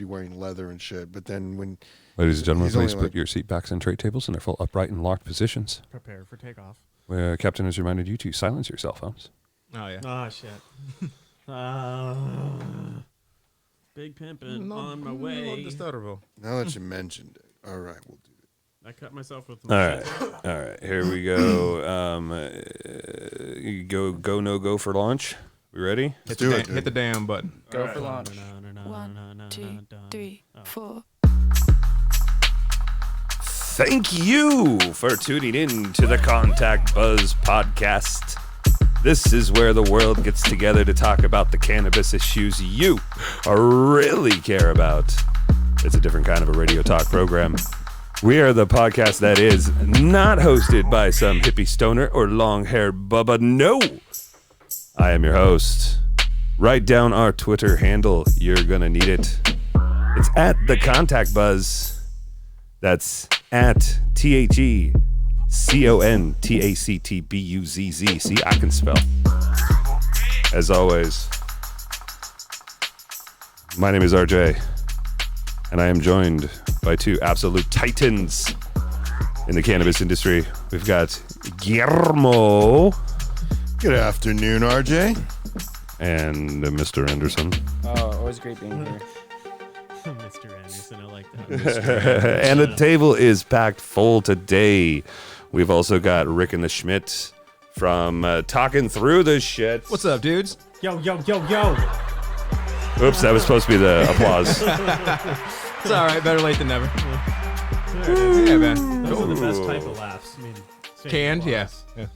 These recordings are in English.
be wearing leather and shit. But then when Ladies and gentlemen, he's please only put your seat backs and tray tables in their full upright and locked positions. Prepare for takeoff. Captain has reminded you to silence your cell phones. Oh, yeah. Oh, shit. Big pimpin' on my way. Now that you mentioned it, all right, we'll do it. I cut myself with All right, here we go. Go, no go for launch. We ready? Let's do it. Hit the damn button. Go for launch. 1, 2, 3, 4. Thank you for tuning in to the Contact Buzz podcast. This is where the world gets together to talk about the cannabis issues you really care about. It's a different kind of a radio talk program. We are the podcast that is not hosted by some hippie stoner or long-haired bubba. No! I am your host. Write down our Twitter handle. You're gonna need it. It's at the Contact Buzz. That's at TheContactBuzz. See, I can spell. As always, my name is RJ, and I am joined by two absolute titans in the cannabis industry. We've got Guillermo. Good afternoon, RJ. And Mr. Anderson. Oh, always great being here. Mr. Anderson, I like that. And the table is packed full today. We've also got Rick and the Schmidt from Talking Through the Shit. What's up, dudes? Yo. Oops, that was supposed to be the applause. It's all right. Better late than never. Yeah, man. Those are the best Ooh. type of laughs. I mean, Canned, yeah.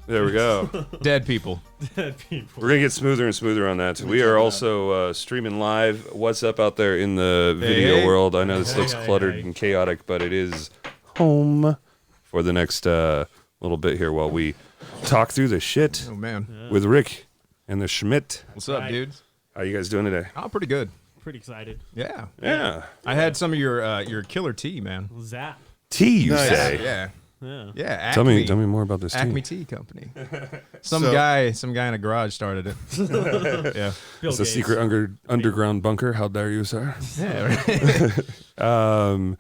There we go. Dead people. Dead people. We're going to get smoother and smoother on that. We are also streaming live. What's up out there in the video world? I know this looks cluttered and chaotic, but it is home for the next little bit here while we talk through the shit Oh, man. with Rick and the Schmidt. What's up, Right. dudes? How you guys doing today? Oh, pretty good. Pretty excited. Yeah. Yeah. I had some of your killer tea, man. Zap. Tea, you Nice. say? Yeah. Yeah. Yeah. Tell Acme. me more about this tea. Acme Tea Company. Some So- guy in a garage started it. Yeah. Bill It's a Gates. secret underground bunker. How dare you, sir? Yeah. Right.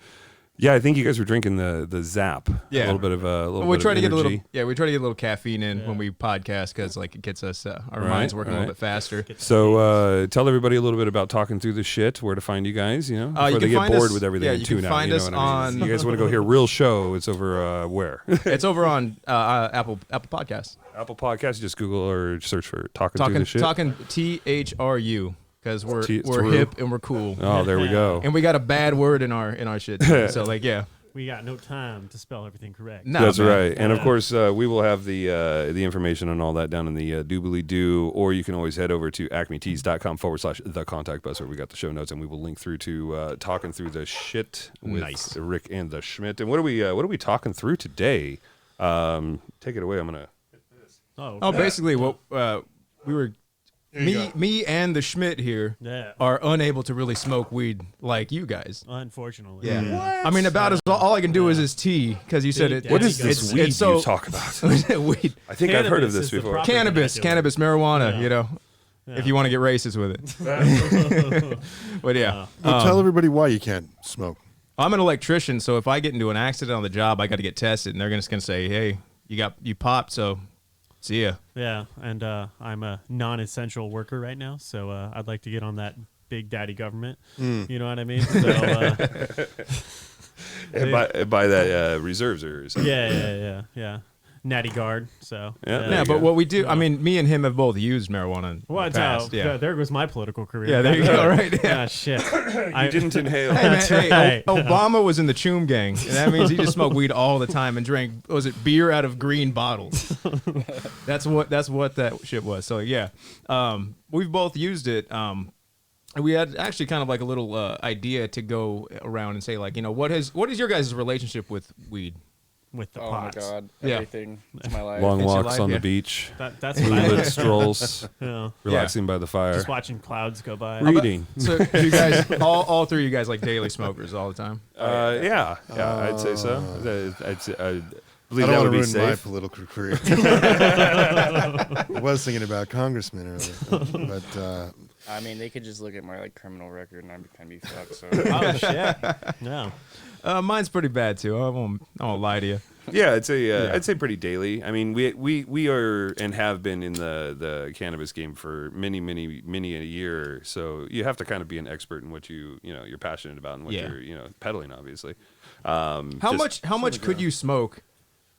Yeah, I think you guys were drinking the Zap. Yeah. A little bit of We try to get a energy. little. Yeah, we try to get a little caffeine in when we podcast because like it gets us our minds working a little bit faster. So tell everybody a little bit about Talking Through the Shit, where to find you guys, before you they can get find bored us- with everything yeah, and you tune can out. find You know us what I mean? on- You guys want to go hear real show, it's over where? It's over on Apple Podcasts. Apple Podcasts, just Google or search for Talking Through the Shit. Talking THRU because we're Through. hip and we're cool. Oh, there we go. And we got a bad word in our shit. Too. So like, yeah. We got no time to spell everything correct. No, That's man. right. And of course, we will have the information on all that down in the doobly-doo, or you can always head over to acmetees.com/the contact bus where we got the show notes, and we will link through to Talking Through the Shit with Nice. Rick and the Schmidt. And what are we talking through today? Take it away. I'm gonna. Oh, basically what we were. Me and the Schmidt here Yeah. are unable to really smoke weed like you guys. Unfortunately. Yeah. I mean, about as all I can do is his tea because you said it. What is Daddy this government. weed it's so- you talk about? weed. I think I've heard of Cannabis this is the before. proper- Cannabis, marijuana. Yeah. You know, Yeah. if you want to get racist with it. But yeah, Well, tell everybody why you can't smoke. I'm an electrician, so if I get into an accident on the job, I got to get tested, and they're just gonna say, "Hey, you popped, so see ya." Yeah, and I'm a non-essential worker right now, so I'd like to get on that big daddy government. You know what I mean? So, And by that reserves or something. yeah. Natty guard. So Yeah, there Yeah, you but go. what we do, I mean, me and him have both used marijuana in Well, the past. Yeah, there goes my political career. yeah, there you go. Right. Yeah. Yeah, shit. You didn't inhale. Hey, man, That's hey, right. Obama was in the Choom gang, and that means he just smoked weed all the time and drank, was it beer out of green bottles? That's what that shit was. So yeah, we've both used it. We had actually kind of like a little idea to go around and say like, what is your guys' relationship with weed? With the Oh my pots. god, Yeah. everything. It's my life. Long It's your walks life, on yeah. the beach, That's what I moonlit like. strolls, Yeah. relaxing by the fire, Just watching clouds go by. reading. So you guys, all three of you guys like daily smokers all the time? Yeah, I'd say so. I believe I that don't would want to be ruin my safe. political career. I was thinking about congressmen earlier, but I mean, they could just look at my like criminal record and I'd kind of be fucked. So Oh shit! No. Mine's pretty bad too. I won't lie to you. Yeah, I'd say pretty daily. I mean, we are and have been in the cannabis game for many a year. So you have to kind of be an expert in what you're passionate about and what Yeah. you're peddling, obviously. How much could you smoke?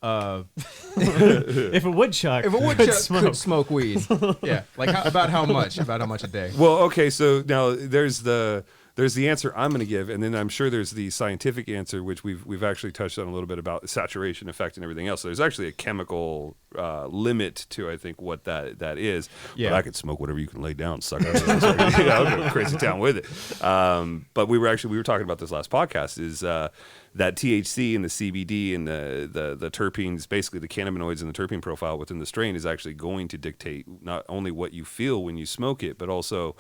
If a woodchuck, Could smoke weed. Yeah, like about how much? About how much a day? Well, okay, so now there's the answer I'm going to give, and then I'm sure there's the scientific answer, which we've actually touched on a little bit about the saturation effect and everything else. So there's actually a chemical limit to, I think, what that is. Yeah. But I could smoke whatever you can lay down, sucker. I'll go crazy town with it. But we were talking about this last podcast is that THC and the CBD and the terpenes, basically the cannabinoids and the terpene profile within the strain is actually going to dictate not only what you feel when you smoke it, but also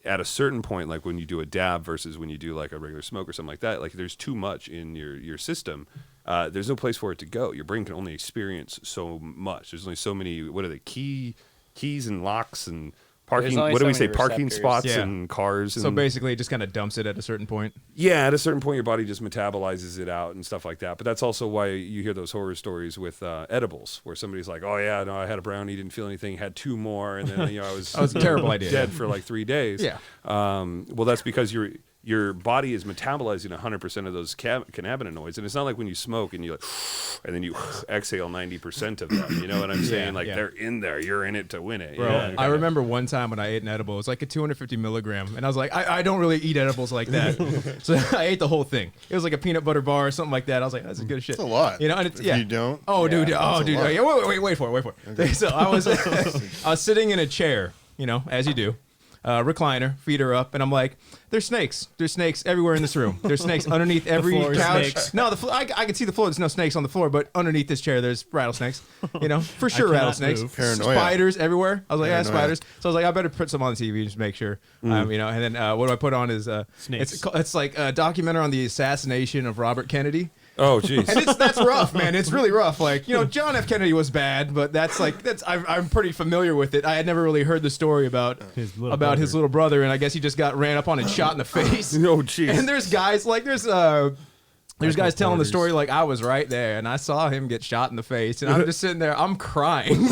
at a certain point, like when you do a dab versus when you do like a regular smoke or something like that, like there's too much in your system. There's no place for it to go. Your brain can only experience so much. There's only so many, what are they, keys and locks and parking, only what do so we say, many parking receptors. spots Yeah. and cars. So and, basically, it just kind of dumps it at a certain point. yeah, at a certain point, your body just metabolizes it out and stuff like that. But that's also why you hear those horror stories with edibles, where somebody's like, "Oh yeah, no, I had a brownie, didn't feel anything, had two more, and then I was That was a terrible idea. dead for like 3 days." Yeah. Well, that's because your body is metabolizing 100% of those cannabinoids, and it's not like when you smoke and you like, and then you exhale 90% of them. You know what I'm saying? Like yeah. they're in there. You're in it to win it. Bro, you know? I remember one time when I ate an edible, it was like a 250 milligram, and I was like, I don't really eat edibles like that. So I ate the whole thing. It was like a peanut butter bar or something like that. I was like, that's good shit. It's a lot. You know, and it's, If yeah. you don't, Oh, dude. that's Oh, a dude. lot. Yeah, wait for it. Okay. So I was sitting in a chair, as you do, recliner, feet are up, and I'm like, there's snakes. There's snakes everywhere in this room. There's snakes underneath every floor is couch. snakes. No, I can see the floor. There's no snakes on the floor, but underneath this chair, there's rattlesnakes. For sure, cannot rattlesnakes. move. Paranoia. Spiders everywhere. I was like, yeah, Paranoia. spiders. So I was like, I better put some on the TV just to make sure. And then what do I put on is Snakes. it's like a documentary on the assassination of Robert Kennedy. Oh, jeez. And that's rough, man. It's really rough. Like, John F. Kennedy was bad, but I'm pretty familiar with it. I had never really heard the story about His his little brother, and I guess he just got ran up on and shot in the face. Oh, jeez. And there's guys like there's guys telling the story like I was right there, and I saw him get shot in the face, and I'm just sitting there, I'm crying.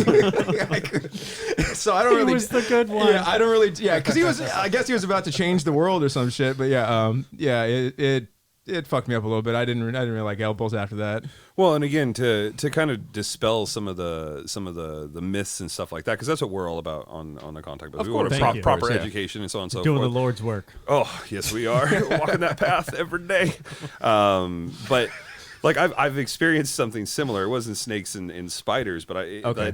So I don't really. He was the good one. Yeah, I don't really. Yeah, because I guess he was about to change the world or some shit. But it fucked me up a little bit. I didn't really like edibles after that. Well, and again, to kind of dispel some of the myths and stuff like that, because that's what we're all about on the Contact Buzz. Of We want course. a Thank you. proper Of course, yeah. education and so on and so Doing forth. the Lord's work. Oh, yes, we are walking that path every day. But like I've experienced something similar. It wasn't snakes and spiders, but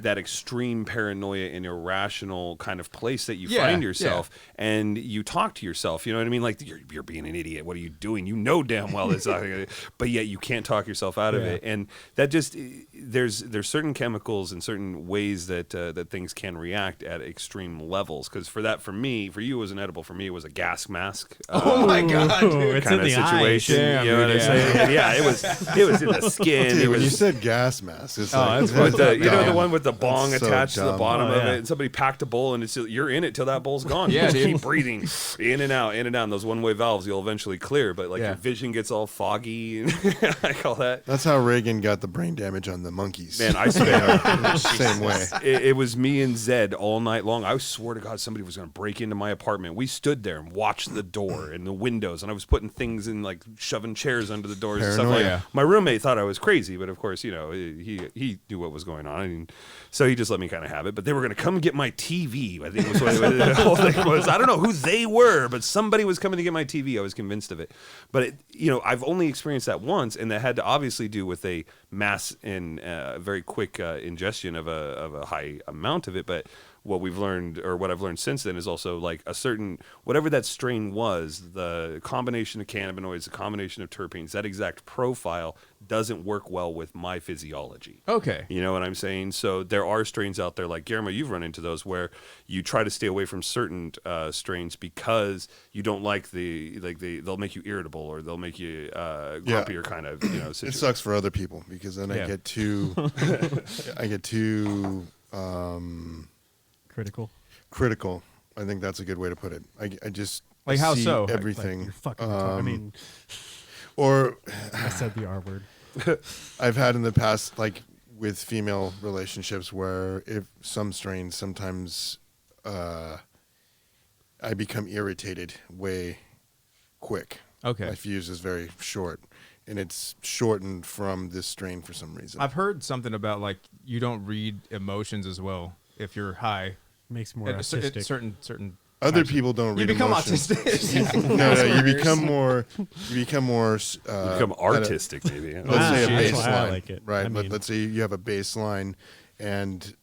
that extreme paranoia and irrational kind of place that you find yourself, and you talk to yourself. You know what I mean? Like you're being an idiot. What are you doing? You know damn well it's not gonna, but yet you can't talk yourself out of it. And that just there's certain chemicals and certain ways that things can react at extreme levels. Because for you it was an edible. For me it was a gas mask. Oh my god, dude. It's Kind in of the situation. Damn, You know what I'm dude, saying? And yeah, it was in the skin. Dude, it when you was. said gas mask, it's that's With the, dumb. the one with the bong That's so attached to the dumb. bottom Oh, of yeah. it, and somebody packed a bowl, and you're in it till that bowl's gone. Yeah, You just dude. keep breathing in and out, and those one-way valves. You'll eventually clear, but like Yeah. your vision gets all foggy and like all that. That's how Reagan got the brain damage on the monkeys. Man, I spent Same way. it was me and Zed all night long. I swear to God, somebody was going to break into my apartment. We stood there and watched the door and the windows, and I was putting things in, like shoving chairs under the doors and stuff like Paranoia. that. My roommate thought I was crazy, but of course, he knew what was going on, and so he just let me kind of have it. But they were going to come get my TV. I think was what the whole thing was. I don't know who they were, but somebody was coming to get my TV. I was convinced of it. But I've only experienced that once, and that had to obviously do with a mass and very quick ingestion of a high amount of it. But what we've learned, or what I've learned since then, is also like a certain, whatever that strain was, the combination of cannabinoids, the combination of terpenes, that exact profile doesn't work well with my physiology. Okay. You know what I'm saying? So there are strains out there, like Guillermo, you've run into those, where you try to stay away from certain strains because you don't like they'll make you irritable, or they'll make you grumpy, or kind of, It sucks for other people because then Yeah. I get too Critical. critical I think that's a good way to put it. I just Like, how see so? Like- everything. You're fucking retarded. I mean, or I said the R word. I've had in the past, like with female relationships, where if some strains sometimes I become irritated way quick. Okay. My fuse is very short, and it's shortened from this strain for some reason. I've heard something about like you don't read emotions as well if you're high. Makes more At a autistic. certain Other types of- people don't You read become emotions. autistic. No, you become more. You become more. Become artistic, maybe. Let's say a That's why I baseline, like it. right? I mean- Let's say you have a baseline, and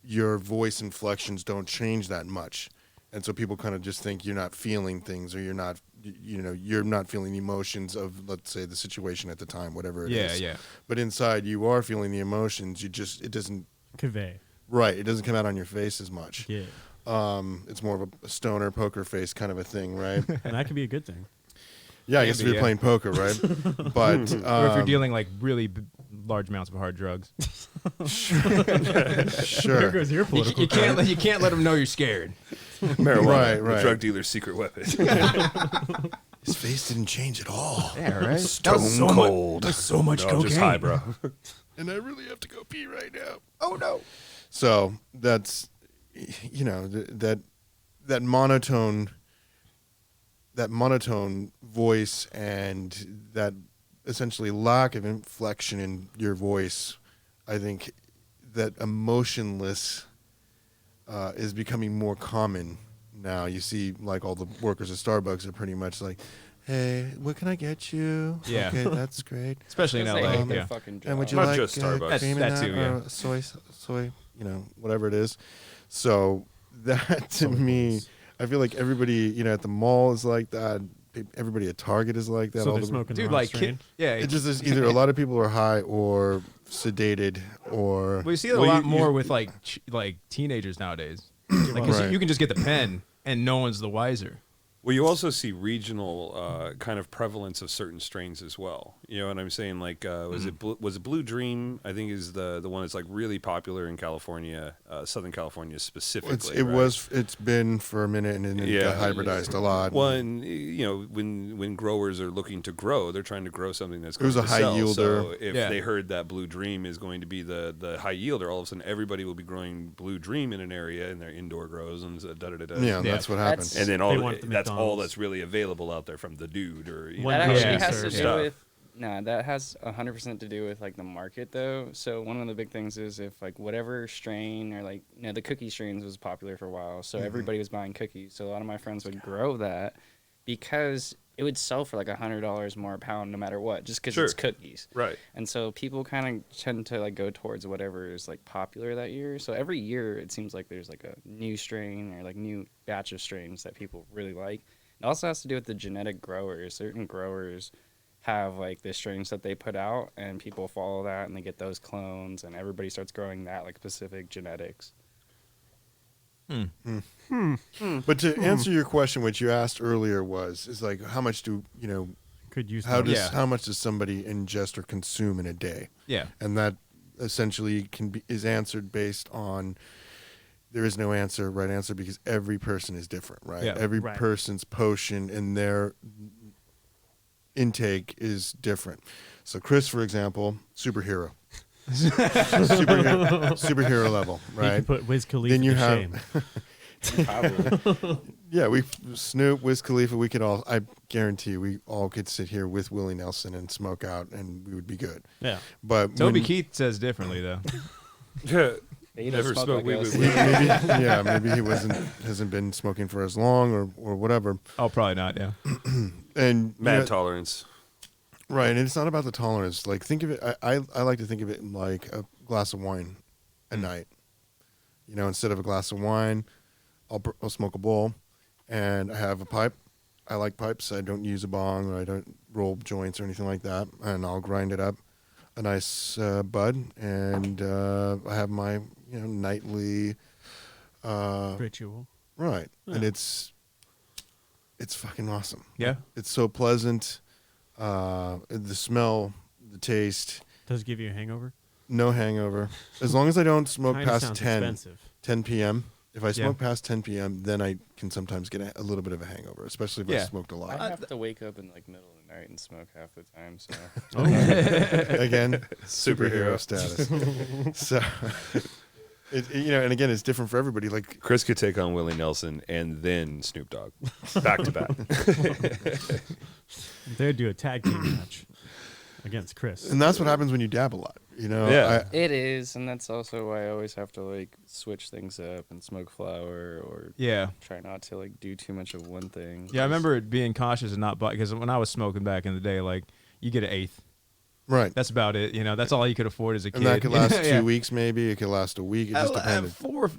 your voice inflections don't change that much, and so people kind of just think you're not feeling things, or you're not, you're not feeling the emotions of, let's say, the situation at the time, whatever it is. Yeah. But inside, you are feeling the emotions. It doesn't. Convey. Right. It doesn't come out on your face as much. Yeah. It's more of a stoner poker face kind of a thing, right? And that could be a good thing. Yeah, I guess if Maybe, you're playing poker, right? But or if you're dealing like really large amounts of hard drugs, There sure. goes your political. you can't let them know you're scared. Marijuana, Right. the drug dealer's secret weapon. His face didn't change at all. Yeah, right. Stone cold. There's so much No, cocaine. just high, bro. And I really have to go pee right now. Oh no. So that's, that monotone voice, and that essentially lack of inflection in your voice. I think that emotionless is becoming more common now. You see, like, all the workers at Starbucks are pretty much like, "Hey, what can I get you?" Yeah. Okay, that's great. Especially in Because LA. they hate their yeah. fucking job. And would you Not like just Starbucks. cream in That that, too, yeah. or soy, whatever it is. So that to me, I feel like everybody, at the mall is like that. Everybody at Target is like that. So all they're the- smoking Dude, the wrong like, strain. It just is either a lot of people are high or sedated or We see it a Well, lot you- more with like teenagers nowadays. Like 'cause Right. you can just get the pen and no one's the wiser. Well, you also see regional kind of prevalence of certain strains as well. You know what I'm saying? Like, was it Blue Dream? I think is the one that's like really popular in California, Southern California specifically. it's been for a minute, and then it got hybridized a lot. Well, and when growers are looking to grow, they're trying to grow something that's going was a to high sell. yielder. So if Yeah. they heard that Blue Dream is going to be the high yielder, all of a sudden everybody will be growing Blue Dream in an area in their indoor grows and yeah, that's what happens. And then They want the that's all McDonald's. that's really available out there from the dude or One That Yeah. actually Yeah. has to do stuff. with. Nah, that has 100% to do with like the market though. So one of the big things is if like whatever strain or like the cookie strains was popular for a while, so everybody was buying cookies. So a lot of my friends would grow that because it would sell for like $100 more a pound no matter what, just because Sure. it's cookies. Right. And so people kind of tend to like go towards whatever is like popular that year. So every year it seems like there's like a new strain or like new batch of strains that people really like. It also has to do with the genetic growers. Certain growers have like the strains that they put out and people follow that and they get those clones and everybody starts growing that like specific genetics. But to answer your question, what you asked earlier is like, how much do Could use how more. does Yeah. how much does somebody ingest or consume in a day? Yeah. And that essentially is answered based on, there is no right answer, because every person is different, right? Yeah. Every Right. person's potion and their intake is different. So Chris, for example, superhero. superhero level, You right? can put Wiz Khalifa Then you to have- shame. Probably. Yeah, Snoop, Wiz Khalifa, we could all, I guarantee we all could sit here with Willie Nelson and smoke out and we would be good. Yeah. But Toby when- Keith says differently though. They Never don't smoke smoke weed like with us. maybe he hasn't been smoking for as long or whatever. Oh, probably not. Yeah. And Mad tolerance. right, and it's not about the tolerance. Like, think of it. I like to think of it like a glass of wine a night. Instead of a glass of wine, I'll smoke a bowl, and I have a pipe. I like pipes. I don't use a bong, or I don't roll joints or anything like that. And I'll grind it up, a nice bud, and I have my nightly Ritual. right, and Yeah. it's fucking awesome. Yeah. It's so pleasant. The smell, the taste, Does it give you a hangover? no hangover. As long as I don't smoke Kinda past sounds 10 expensive. 10 p.m. If I smoke past 10 p.m., then I can sometimes get a little bit of a hangover, especially if I smoked a lot. I have to wake up in like middle of the night and smoke half the time. So Again, superhero status. So, and again, it's different for everybody. Like Chris could take on Willie Nelson and then Snoop Dogg, back to back. They'd do a tag team match against Chris. And that's what happens when you dab a lot. Yeah. it is, and that's also why I always have to like switch things up and smoke flower or try not to like do too much of one thing. Yeah, I remember it being cautious and not because when I was smoking back in the day, like you get an eighth. Right. That's about it. That's all you could afford as a kid. And that could last 2 weeks, maybe. It could last a week. It just depended. 4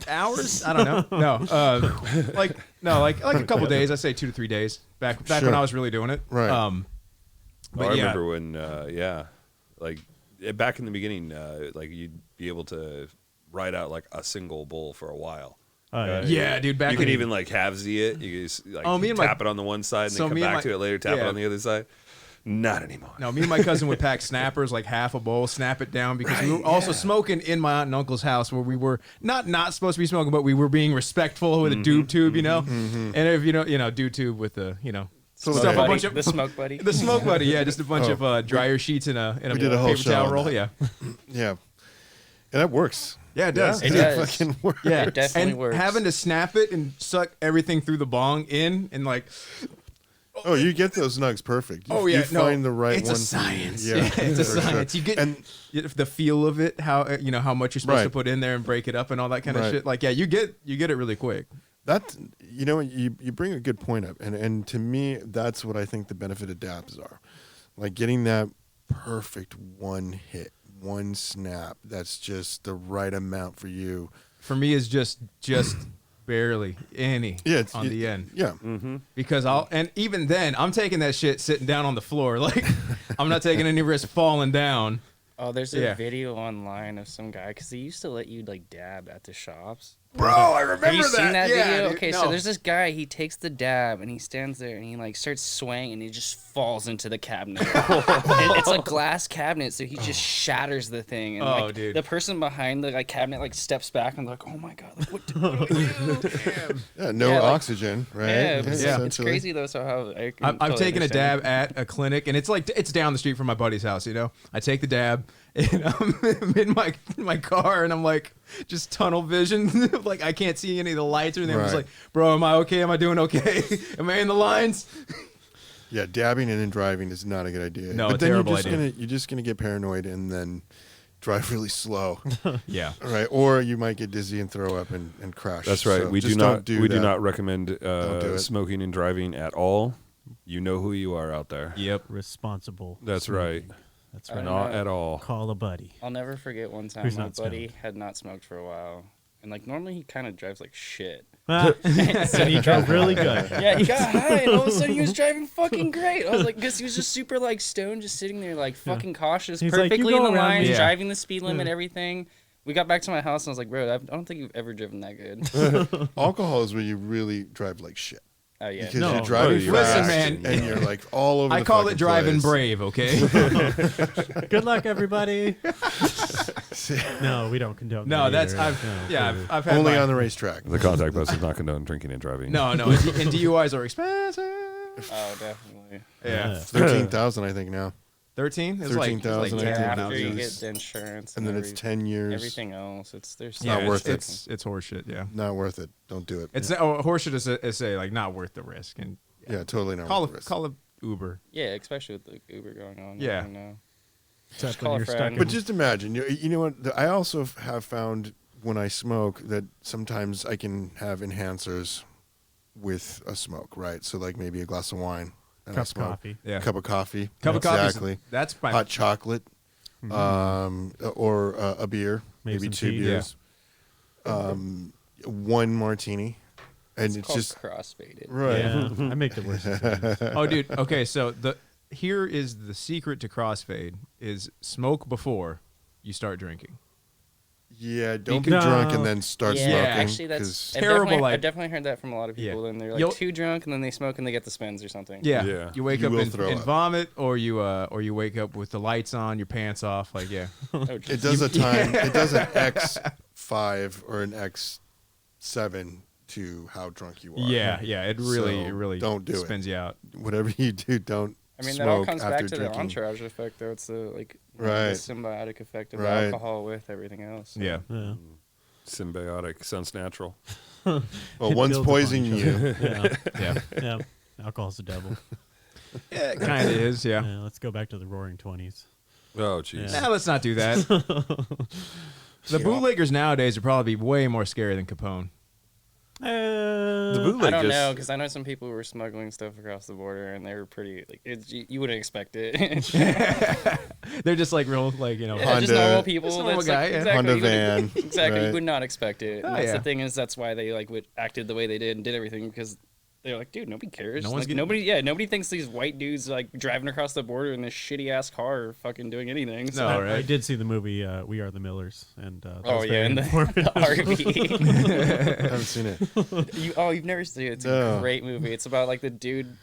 hours? I don't know. No, like a couple days. I say 2 to 3 days. Back when I was really doing it. Right. I remember when, like back in the beginning, like you'd be able to ride out like a single bowl for a while. Yeah, dude. Back you could even like halvesy it. You could just, like tap it on the one side and then come back to it later. Tap it on the other side. Not anymore. No, me and my cousin would pack snappers, like half a bowl, snap it down because we were also smoking in my aunt and uncle's house where we were not supposed to be smoking, but we were being respectful with a doob tube, And if doob tube with the Stuff a bunch of the smoke buddy. The smoke buddy, yeah, just a bunch of dryer sheets in a whole paper towel roll, yeah. Yeah. And that works. Yeah, it does. It does. Fucking works. Yeah, It definitely and works. having to snap it and suck everything through the bong in and like. Oh, you get those nugs perfect. You find the right it's one. a science. For you. Yeah, it's a for science. sure. You get the feel of it, how much you're supposed to put in there and break it up and all that kind of shit. Like, you get it really quick. That you bring a good point up, and to me, that's what I think the benefit of dabs are, like getting that perfect one hit, one snap. That's just the right amount for you. For me, is just barely any on the end. Yeah. Mm-hmm. Because and even then, I'm taking that shit sitting down on the floor. Like, I'm not taking any risk falling down. Oh, there's a video online of some guy because they used to let you like dab at the shops. Bro, I remember Have you seen that video? Dude, Okay, so there's this guy. He takes the dab and he stands there and he like starts swaying and he just falls into the cabinet. And it's a glass cabinet, so he just shatters the thing. And dude. the person behind the cabinet like steps back and like, oh my god, like what do I do? Yeah, no oxygen, right? Yeah, it's essentially. crazy though. So how I've taken a dab at a clinic, and it's down the street from my buddy's house. I take the dab, and I'm in my car, and I'm like just tunnel vision, like I can't see any of the lights or anything. I'm just like, bro, am I okay? Am I doing okay? Am I in the lines? Yeah, dabbing and then driving is not a good idea. No, but a then terrible idea. You're just gonna get paranoid and then drive really slow. Yeah. Right. Or you might get dizzy and throw up and crash. That's right. So We do just not don't do not recommend do it. smoking and driving at all. You know who you are out there. Yep. Responsible. That's right. That's right. Not at all. Call a buddy. I'll never forget one time Who's my not buddy had not smoked for a while, and like normally he kind of drives like shit. And he drove really good. Yeah, he got high, and all of a sudden he was driving fucking great. I was like, because he was just super like stoned, just sitting there like fucking cautious, He's like, perfectly "You in go the around lines, me." driving the speed limit, everything. We got back to my house, and I was like, bro, I don't think you've ever driven that good. Alcohol is where you really drive like shit. Oh yeah, Because No. you're driving Listen, fast man. and you're like all over I the call fucking it driving place. brave, okay? Good luck, everybody. No, we don't condone. No, that that's either. I've had Only my- on the racetrack. The contact bus does not condone drinking and driving. No, and DUIs are expensive. oh definitely. Yeah. 13,000, I think now. 13? It's 13,000, like Yeah, 10,000. after you $10,000. get the insurance, And then it's 10 years. everything else. There's not so worth much it. It's horseshit, yeah. Not worth it. Don't do it. It's horseshit is say like not worth the risk, and Yeah, totally not call worth the risk. call it Uber. Yeah, especially with the Uber going on. Yeah. I don't know. Except call when a you're stuck friend. in But just imagine, you know what? I also have found when I smoke that sometimes I can have enhancers with a smoke, right? So like maybe a glass of wine and I cup of smoke. coffee. Yeah. Cup of coffee. Cup of coffee. Exactly. That's my Hot chocolate. Or a beer, Maybe maybe some 2 tea. beers. One martini. And it's called just crossfaded. right. Yeah, I make the worst decisions. Oh, dude. Okay, so here is the secret to crossfade: is smoke before you start drinking. Yeah, don't get No. drunk and then start Yeah, smoking. actually, that's 'cause- Terrible I've idea. definitely heard that from a lot of people. Yeah. And they're like You'll- too drunk, and then they smoke and they get the spins or something. Yeah. Yeah. You wake You up will and throw up. vomit, or you wake up with the lights on, your pants off. Like, yeah. Oh, it does a time. It does an X5 or an X 7 to how drunk you are. Yeah, it really don't do spins you out. Whatever you do, don't. I mean, that smoke all comes after back to drinking. the entourage effect, though. It's the the Right. symbiotic effect of Right. alcohol with everything else. So. Yeah. Yeah. Symbiotic sounds natural. Well, It one's builds upon poisoning each you. other. Yeah. Yeah. Yeah. Alcohol's the devil. Yeah, it kind of is, yeah. Yeah, let's go back to the Roaring 20s. Oh, jeez. Yeah. Nah, let's not do that. The bootleggers nowadays would probably be way more scary than Capone. The I bootleg don't just know, because I know some people who were smuggling stuff across the border, and they were pretty, you wouldn't expect it. They're just like real, like, you know, Yeah, just Honda- normal people. Just normal that's guy, like, yeah. exactly, Honda you wouldn't- van, Exactly, right. you would not expect it. Oh, And that's yeah. the thing that's why they acted the way they did and did everything, because they're like, dude, nobody cares. No one's Like, getting- nobody thinks these white dudes driving across the border in this shitty ass car are fucking doing anything. So. No, I right? did see the movie We Are the Millers, and that Oh was yeah, very and the informative. RV. I haven't seen it. You've never seen it. It's No. a great movie. It's about the dude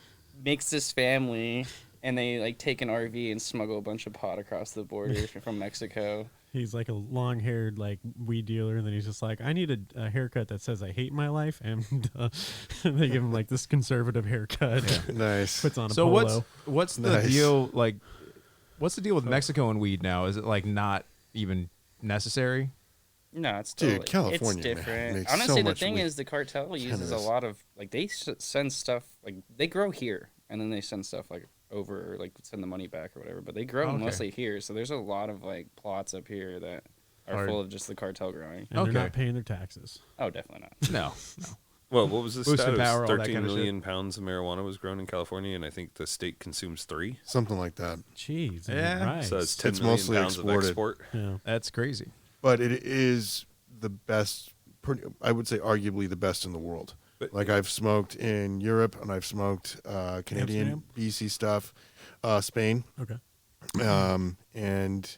makes this family, and they take an RV and smuggle a bunch of pot across the border from Mexico. He's like a long-haired weed dealer, and then he's just like, I need a haircut that says I hate my life, and they give him this conservative haircut. Nice. Puts on a So polo. what's the Nice. deal, what's the deal with Mexico and weed now? Is it not even necessary? No, it's Dude, totally, California, it's man, different. makes Honestly, so the much thing weed. is, the cartel uses a Cannabis. lot of they send stuff they grow here, and then they send stuff over, or send the money back or whatever. But they grow Okay. mostly here, so there's a lot of plots up here that are Hard. full of just the cartel growing. And they're not Okay. paying their taxes. Oh, definitely not. No. Well, what was the Boosted status? power, all that 13 kind of shit. million pounds of marijuana was grown in California, and I think the state consumes 3. Something like that. Jeez. Yeah. Right. So it's 10 It's million mostly pounds exported. of export. Yeah. That's crazy. But it is the best, I would say arguably the best in the world. But- I've smoked in Europe, and I've smoked Canadian, Amsterdam? BC stuff, Spain, Okay. and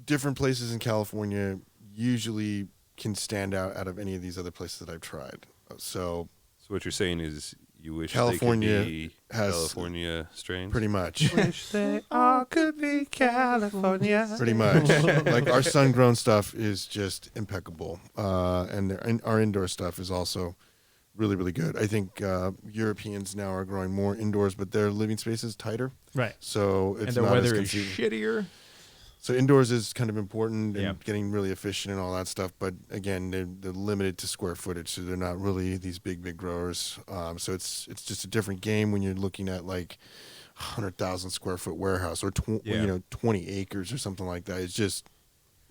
different places in California usually can stand out of any of these other places that I've tried. So So what you're saying is you wish California they could be has California strains? pretty much. Wish they all could be California. Pretty much. Our sun-grown stuff is just impeccable. And our indoor stuff is also really, really good. I think Europeans now are growing more indoors, but their living space is tighter. Right. So And it's the not weather as is shittier. So indoors is kind of important and Yeah. getting really efficient and all that stuff. But again, they're limited to square footage, so they're not really these big growers. So it's just a different game when you're looking at 100,000 square foot warehouse or 20 acres or something like that. It's just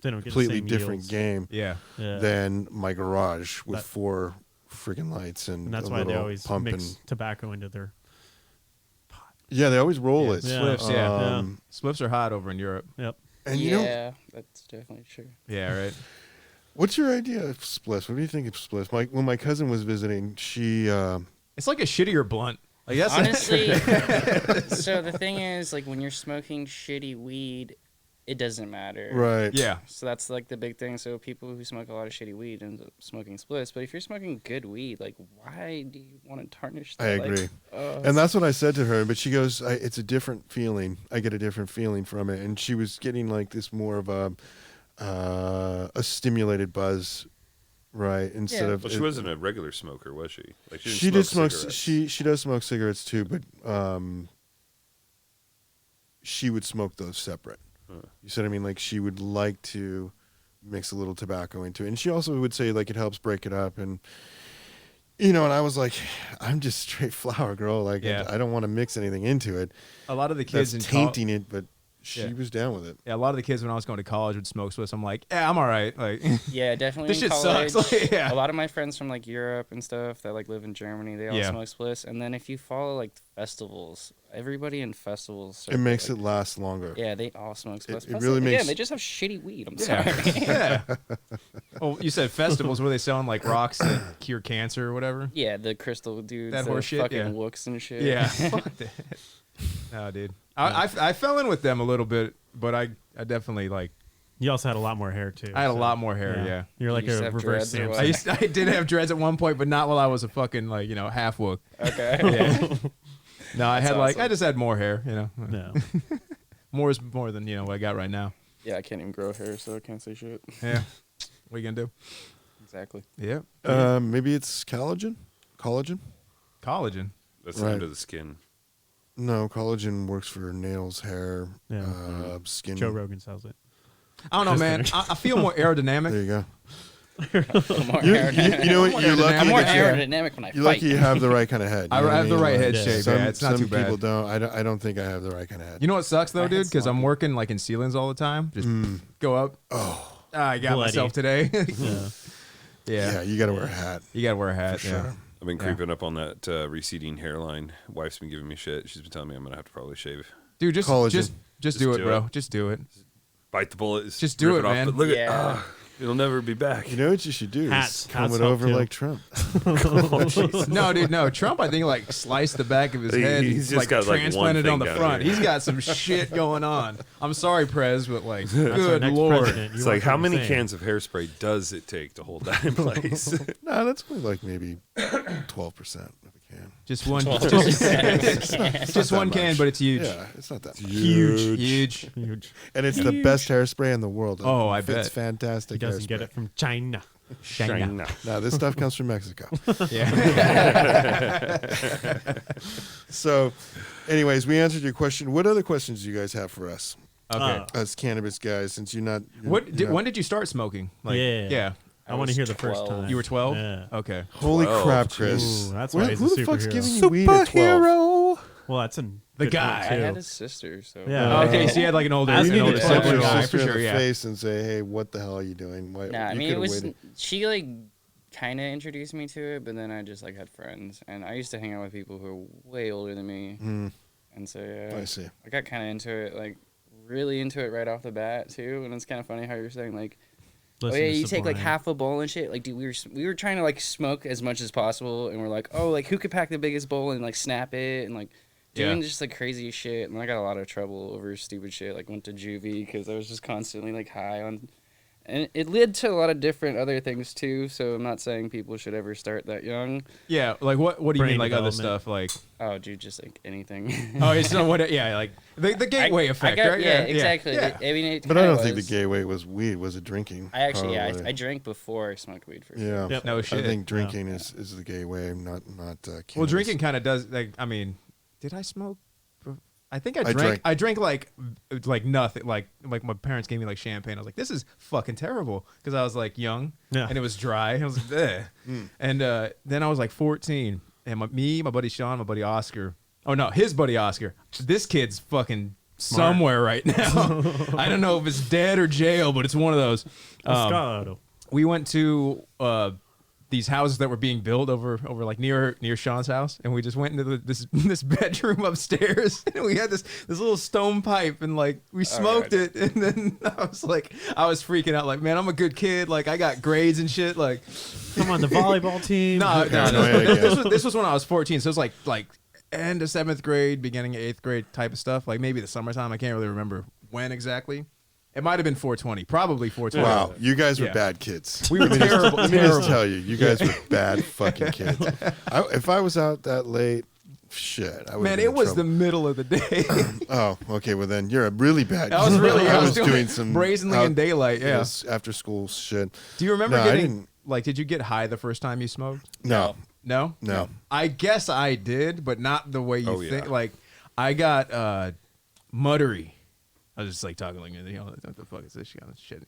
They don't get the completely same different yields. game Yeah. Yeah. than my garage with That- 4 freaking lights and And that's a why they little always pump mix and tobacco into their. yeah, they always roll Yeah, it. Yeah. Spliffs, yeah. Um, Spliffs are hot over in Europe. Yep. And you know, yeah, that's definitely true. Yeah, right. what's your idea of spliffs? What do you think of spliffs? When my cousin was visiting, she It's like a shittier blunt. That's Honestly, so the thing is, when you're smoking shitty weed, it doesn't matter. right. yeah. So that's the big thing. So people who smoke a lot of shitty weed end up smoking splits. But if you're smoking good weed, why do you want to tarnish that? I agree. Oh, And that's what I said to her, but she goes, "It's a different feeling. I get a different feeling from it." And she was getting this more of a stimulated buzz, right? Instead Yeah. of Well, she wasn't a regular smoker, was she? She she didn't did smoke. cigarettes. She does smoke cigarettes too, but she would smoke those separate. Huh. You said, I mean, she would like to mix a little tobacco into it, and she also would say it helps break it up, and and I was like, I'm just straight flower, girl. Yeah. I don't want to mix anything into it. A lot of the kids That's in tainting it, but she Yeah. was down with it. yeah, a lot of the kids when I was going to college would smoke Swiss. I'm like, yeah, I'm all right. yeah, definitely. This in shit college, sucks. Yeah. A lot of my friends from Europe and stuff that live in Germany, they all Yeah. smoke splits. And then if you follow festivals, everybody in festivals, It makes it last longer. Yeah, they all smoke splits. it Plus, really again, makes- they just have shitty weed. I'm Yeah. sorry. yeah. Oh, you said festivals where they selling rocks that cure cancer or whatever? Yeah, the crystal dudes, That the horse shit, fucking yeah. wooks and shit. Yeah. Fuck that. No, dude. I fell in with them a little bit, but I definitely You also had a lot more hair too. I had a so, lot more hair, yeah. You're like You used to a have reverse dreads or Samson. what? I did have dreads at one point, but not while I was a fucking half wook. Okay. Yeah. No, I That's had awesome. I just had more hair, No. More is more than what I got right now. Yeah, I can't even grow hair, so I can't say shit. Yeah. What are you gonna do? Exactly. Yeah. Maybe it's collagen. Collagen? Collagen. That's Right. under the skin. No, collagen works for nails, hair, Yeah. skin. Joe Rogan sells it. I don't know, man. I feel more aerodynamic. There you go. I'm more You aerodynamic. know what? You're lucky. I'm more that you- aerodynamic when I You're fight. lucky you have the right kind of head. I You know what have the mean? right Like, head Yeah. shape. Some, Yeah, it's not some too bad. people don't. I don't think I have the right kind of head. You know what sucks though, My dude? head's Because I'm lumpy. working like in ceilings all the time. Just go up. Oh, I got Bloody. myself today. Yeah. yeah. You got to wear a hat. You gotta wear a hat. For Yeah. sure. I've been Yeah. creeping up on that receding hairline. Wife's been giving me shit. She's been telling me I'm gonna have to probably shave. Dude, just Collagen. just do it, do bro. it. Just do it. Bite the bullet. Just do rip it, off, man. But look Yeah. at it'll never be back. You know what you should do? Hats. Is comb Hats it help over too. like Trump. No, dude, no. Trump, I think, like sliced the back of his head. He's and, just like got, like, one transplanted thing on the down front. here. He's got some shit going on. I'm sorry, Prez, but like, That's our good next lord. president. You It's watch like what how he's many saying. cans of hairspray does it take to hold that in place? No, that's only like maybe 12% of a can. Just one, It's just not one that can, much. but it's huge. Yeah, it's not that much. Huge. Huge. And it's the best hairspray in the world. Oh, I It's bet. fantastic. He doesn't get hairspray. it from China. China. No, this stuff comes from Mexico. Yeah. So, anyways, we answered your question. What other questions do you guys have for us Okay. as cannabis guys? Since you're not, When did you start smoking? Like, Yeah. Yeah. I want to was hear the first 12. time. You were 12? Yeah. Okay. Holy 12, crap, Chris! Ooh, that's Where- why he's who a the fuck's superhero. giving you weed at 12? Well, that's a The good guy. point, I too. had a sister, so Yeah. Okay, so you had like an older, As You an need older to punch sibling your guy, sister for in sure. the Yeah. face and say, "Hey, what the hell are you doing?" Why, Nah, I you mean, it could've was waited. she like kind of introduced me to it, but then I just like had friends, and I used to hang out with people who were way older than me, and so yeah, I see. I got kind of into it, like really into it right off the bat too. And it's kind of funny how you're saying like, Listen oh yeah, to you take like Sublime. half a bowl and shit. Like, dude, we were trying to like smoke as much as possible, and we're like, oh, like who could pack the biggest bowl and like snap it and like. Doing just like crazy shit, and I got a lot of trouble over stupid shit. Like went to juvie because I was just constantly like high on, and it led to a lot of different other things too. So I'm not saying people should ever start that young. Yeah, like what do you Brain mean, like other development. stuff? Like, Oh, dude, just like anything. oh, it's not what, yeah, like the gateway effect, right? Yeah, exactly. Yeah. I mean, it But I kinda don't think the was. gateway was weed. Was it drinking? I actually, yeah, probably. I drank before I smoked weed for sure. Yeah. Yep. No I shit. think drinking is the gateway, not cannabis. Well, drinking kind of does, like, I mean, did I smoke? I think I drank. I drank like nothing. Like my parents gave me like champagne. I was like, this is fucking terrible because I was like young Yeah. and it was dry. I was like, ugh. And then I was like 14, and my buddy Sean, my buddy Oscar. Oh no, his buddy Oscar. This kid's fucking somewhere right now. I don't know if it's dead or jail, but it's one of those. Moscato. We went to these houses that were being built over like near Sean's house, and we just went into this bedroom upstairs, and we had this little stone pipe, and like we smoked it, and then I was freaking out, like, man, I'm a good kid, like I got grades and shit, like Come on, the volleyball team. no. Paranoia, I guess. This was when I was 14, so it was like end of 7th grade, beginning of 8th grade type of stuff, like maybe the summertime. I can't really remember when exactly. It might have been 420, probably 420. Wow, you guys were Yeah. bad kids. We were terrible. Let me just tell you guys were bad fucking kids. If I was out that late, shit, I would. Man, it was the middle of the day. Oh, okay. Well, then you're a really bad. I was really. I was doing some brazenly in daylight. Yeah. after school shit. Do you remember No, I getting didn't. like? Did you get high the first time you smoked? No, No. no. I guess I did, but not the way you Oh, think. yeah. Like, I got muttery. I was just like talking like, you know, what the fuck is this kind of shit?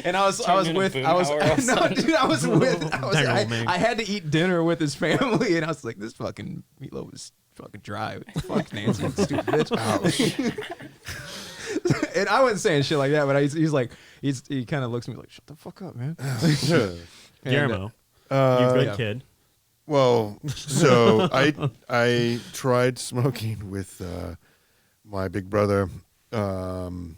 and I was into with Boom I was Hour or no, something. dude, I was with Dang, I had to eat dinner with his family, and I was like, this fucking meatloaf is fucking dry. What the fuck, Nancy, stupid bitch. And I wasn't saying shit like that, but he's like, he kind of looks at me like, shut the fuck up, man. And, Guillermo. You good yeah. kid. Well, so I tried smoking with my big brother from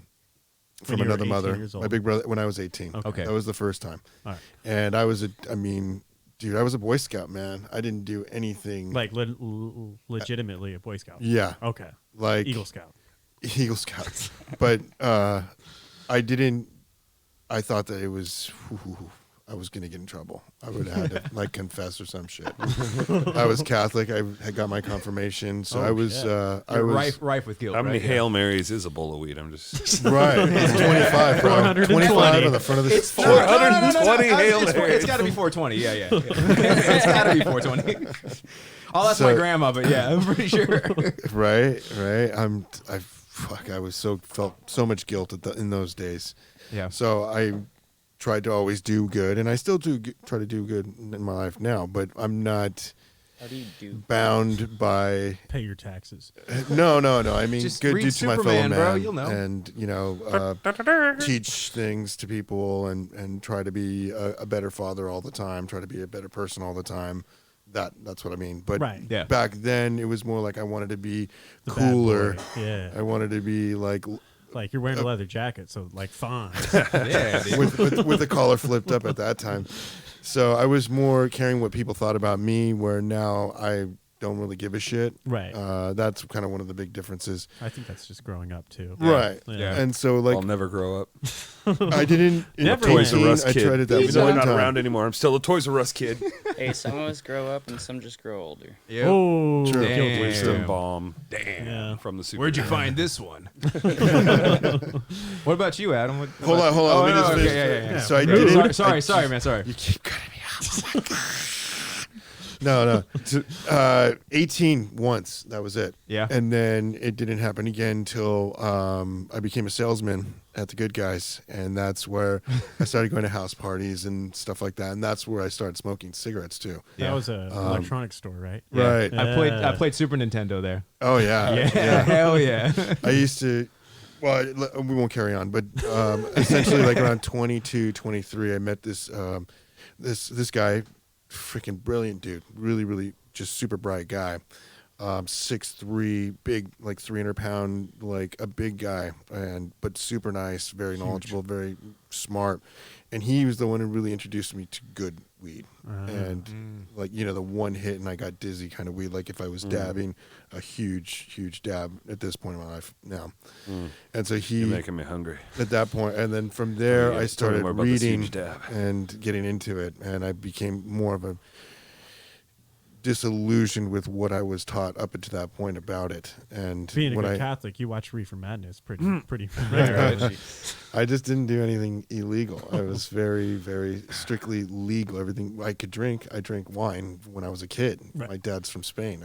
you were another 18 mother. years My old. big brother when I was 18. Okay. That was the first time. All right. And I was I mean, dude, I was a Boy Scout, man. I didn't do anything. Like legitimately a Boy Scout. Yeah. Okay. Like Eagle Scout. Eagle Scouts. But I didn't. I thought that it was. I was gonna get in trouble. I would have had to like confess or some shit. I was Catholic. I had got my confirmation, so I was. I was rife with guilt. How many right? Hail Marys is a bowl of weed? I'm just right. It's 25, bro. 25 on the front of the. It's shirt. 420 Hail It's Marys. got to be 420. Yeah. It's got to be 420. I'll ask my grandma, but yeah, I'm pretty sure. Right. I was felt so much guilt in those days. Yeah. So I tried to always do good, and I still try to do good in my life now. But I'm not How do you do? bound by. Pay your taxes. No. I mean, Just good read do to my fellow Superman, man, bro, you'll know. and teach things to people, and try to be a better father all the time. Try to be a better person all the time. That's what I mean. But Right. Yeah. back then, it was more like I wanted to be The bad cooler. boy. Yeah. I wanted to be like Like you're wearing a leather jacket, so like fine. Yeah, dude. with the collar flipped up at that time. So I was more caring what people thought about me, where now I don't really give a shit. Right. That's kind of one of the big differences. I think that's just growing up too. Right. Yeah. And so I'll like never grow up. I didn't in Never Toys R 18, Us I kid. tried it that Even though one they're not time. around anymore, I'm still a Toys R Us kid. Hey, some of us grow up and some just grow older. Yep. Oh, True. guilty. Wisdom Damn. bomb. Damn. Yeah. From the Super. Where'd you find this one? What about you, Adam? Hold on. Oh, Let me just no, finish. okay, yeah. So I Sorry. didn't. Sorry, man. Sorry. You keep cutting me out. No. 18 once. That was it. Yeah. And then it didn't happen again until I became a salesman at the Good Guys, and that's where I started going to house parties and stuff like that. And that's where I started smoking cigarettes too. That was an electronics store, right? Yeah. Right. I played Super Nintendo there. Oh yeah. Yeah. Hell yeah. I used to. Well, we won't carry on, but essentially, like around 22, 23, I met this this guy, freaking brilliant dude, really just super bright guy, 6'3", big, like 300-pound, like a big guy, but super nice, very knowledgeable, very smart, and he was the one who really introduced me to good weed, and like the one hit and I got dizzy kind of weed, like if I was dabbing a huge dab at this point in my life now, and so You're making me hungry. at that point, and then from there Yeah, I tell me started more about this reading huge dab. and getting into it, and I became more of a disillusioned with what I was taught up until that point about it. And Being a when good Catholic, you watch Reefer Madness pretty Right. regularly. I just didn't do anything illegal. I was very strictly legal. Everything I could drink, I drank wine when I was a kid. Right. My dad's from Spain.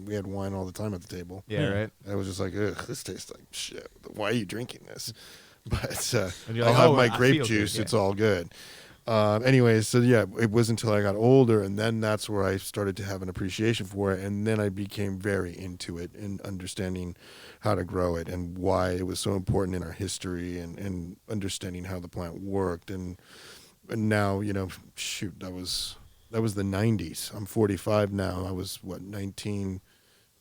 We had wine all the time at the table. Yeah, right. I was just like, ugh, this tastes like shit. Why are you drinking this? But And you're I'll like, have "Oh, my I grape feel good," juice. yeah. It's all good. Anyways, so yeah, it wasn't until I got older, and then that's where I started to have an appreciation for it, and then I became very into it and understanding how to grow it and why it was so important in our history, and understanding how the plant worked, and now shoot, that was the 90s. I'm 45 now. I was 19,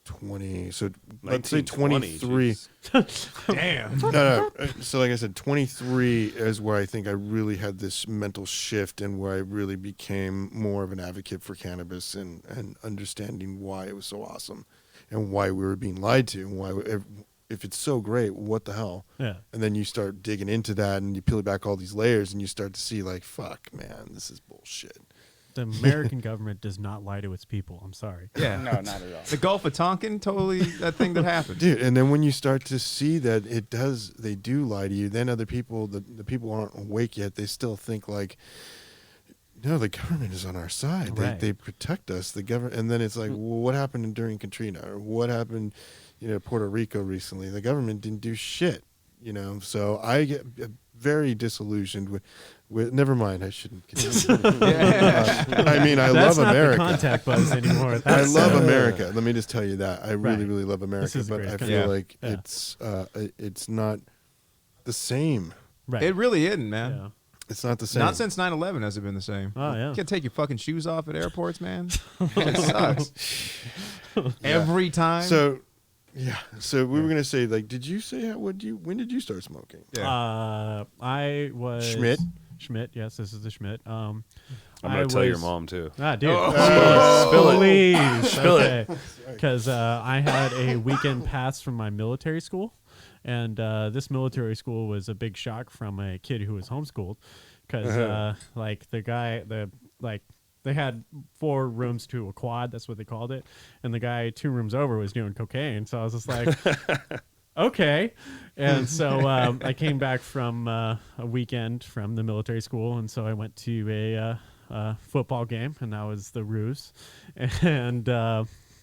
20, so let's say 1920, 23. Damn. No. So like I said, 23 is where I think I really had this mental shift, and where I really became more of an advocate for cannabis, and understanding why it was so awesome and why we were being lied to, and why if it's so great, what the hell? Yeah. And then you start digging into that, and you peel back all these layers, and you start to see like, fuck, man, this is bullshit. The American government does not lie to its people. I'm sorry. Yeah. No, not at all. The Gulf of Tonkin, totally that thing that happened. Dude, and then when you start to see that they do lie to you, then other people, the people aren't awake yet, they still think like, no, the government is on our side. Right. They protect us. The government, and then it's like, well, what happened during Katrina, or what happened, Puerto Rico recently? The government didn't do shit, So I get very disillusioned with. Never mind, I shouldn't continue. I mean, I That's love not America. the contact buzz anymore. I That's, love America. Let me just tell you that I Right. really love America, is a but great I country. feel Yeah. like Yeah. it's not the same. Right. It really isn't, man. Yeah. It's not the same. Not since 9/11 has it been the same. Oh, yeah. You can't take your fucking shoes off at airports, man. It just sucks. Every time. So, yeah. So we were gonna say, like, did you say when did you start smoking? yeah. I was Schmidt? Schmidt, yes, this is the Schmidt. I'm gonna tell your mom too. Ah, dude. Spill it. Please. Spill it. Because I had a weekend pass from my military school. And this military school was a big shock from a kid who was homeschooled. because like they had 4 rooms to a quad. That's what they called it. And the guy 2 rooms over was doing cocaine. So I was just like, okay. And so I came back from a weekend from the military school. And so I went to a football game, and that was the ruse. And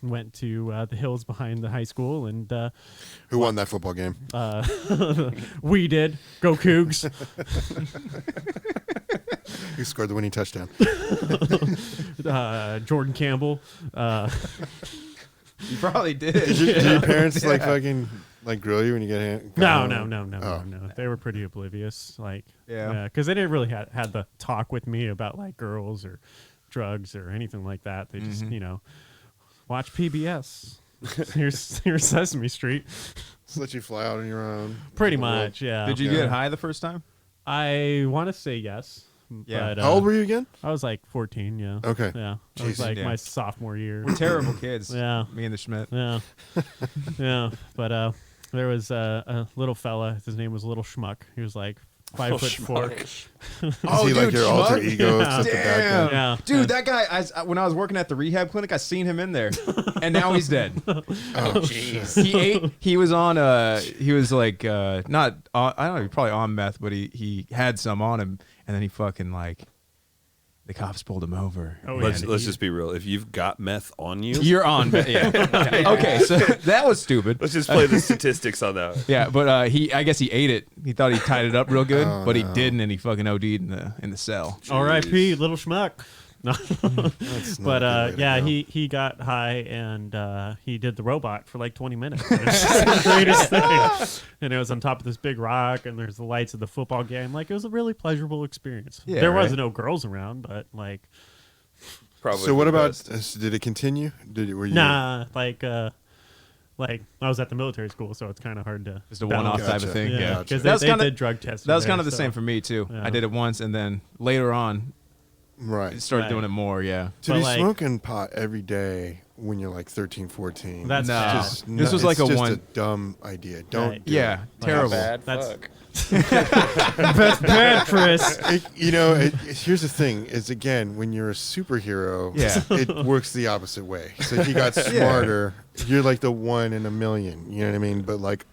went to the hills behind the high school. And Who won that football game? we did. Go Cougs. Who scored the winning touchdown? Jordan Campbell. You probably did. Did your parents like fucking like grill you when you get No. Oh. They were pretty oblivious. Like, Yeah. because they didn't really had the talk with me about like girls or drugs or anything like that. They just, watch PBS. Here's Sesame Street. Just let you fly out on your own. Pretty The world. much, yeah. Did you get high the first time? I want to say yes. Yeah. But, How old were you again? I was like 14, yeah. Okay. Yeah. It was Jeez. like Yeah. my sophomore year. We're terrible kids. Yeah. Me and the Schmidt. Yeah. Yeah. But there was a little fella. His name was Little Schmuck. He was like 5'4". Is he like your alter ego? Yeah. Except the bad guy? Yeah. Dude, that guy, when I was working at the rehab clinic, I seen him in there, and now he's dead. Oh, Jeez. He was on, he was like, not, I don't know, probably on meth, but he had some on him, and then he fucking like, the cops pulled him over. Oh, Let's yeah. just be real. If you've got meth on you, You're on meth, yeah. Okay, so that was stupid. let's just play the statistics on that. Yeah, but I guess he ate it. He thought he tied it up real good, Oh, but he no. didn't, and he fucking OD'd in the cell. R.I.P. Little Schmuck. No. That's not But a good way to yeah, go. he got high and he did the robot for like 20 minutes. It was just the greatest thing. And it was on top of this big rock, and there's the lights of the football game. Like, it was a really pleasurable experience. Yeah, there right. was no girls around, but like, Probably. So what the about? best. Did it continue? Were you? nah, like I was at the military school, so it's kind of hard to Just a balance. one-off type Gotcha. of thing. Yeah, Yeah, because That's they kinda- did drug tests. that was there, kind of the so- same for me too. Yeah. I did it once, and then later on, Right. started Right. doing it more. Yeah. To But, be like- smoking pot every day when you're like 13, 14. That's No. bad. just This was like it's a just one- a dumb idea. Don't. Right. Do Yeah, it. terrible. Bad That's- fuck. That's bad, Chris. Here's the thing: is again when you're a superhero, Yeah. it works the opposite way. So he got smarter. You're like the 1 in a million. You know what I mean? But like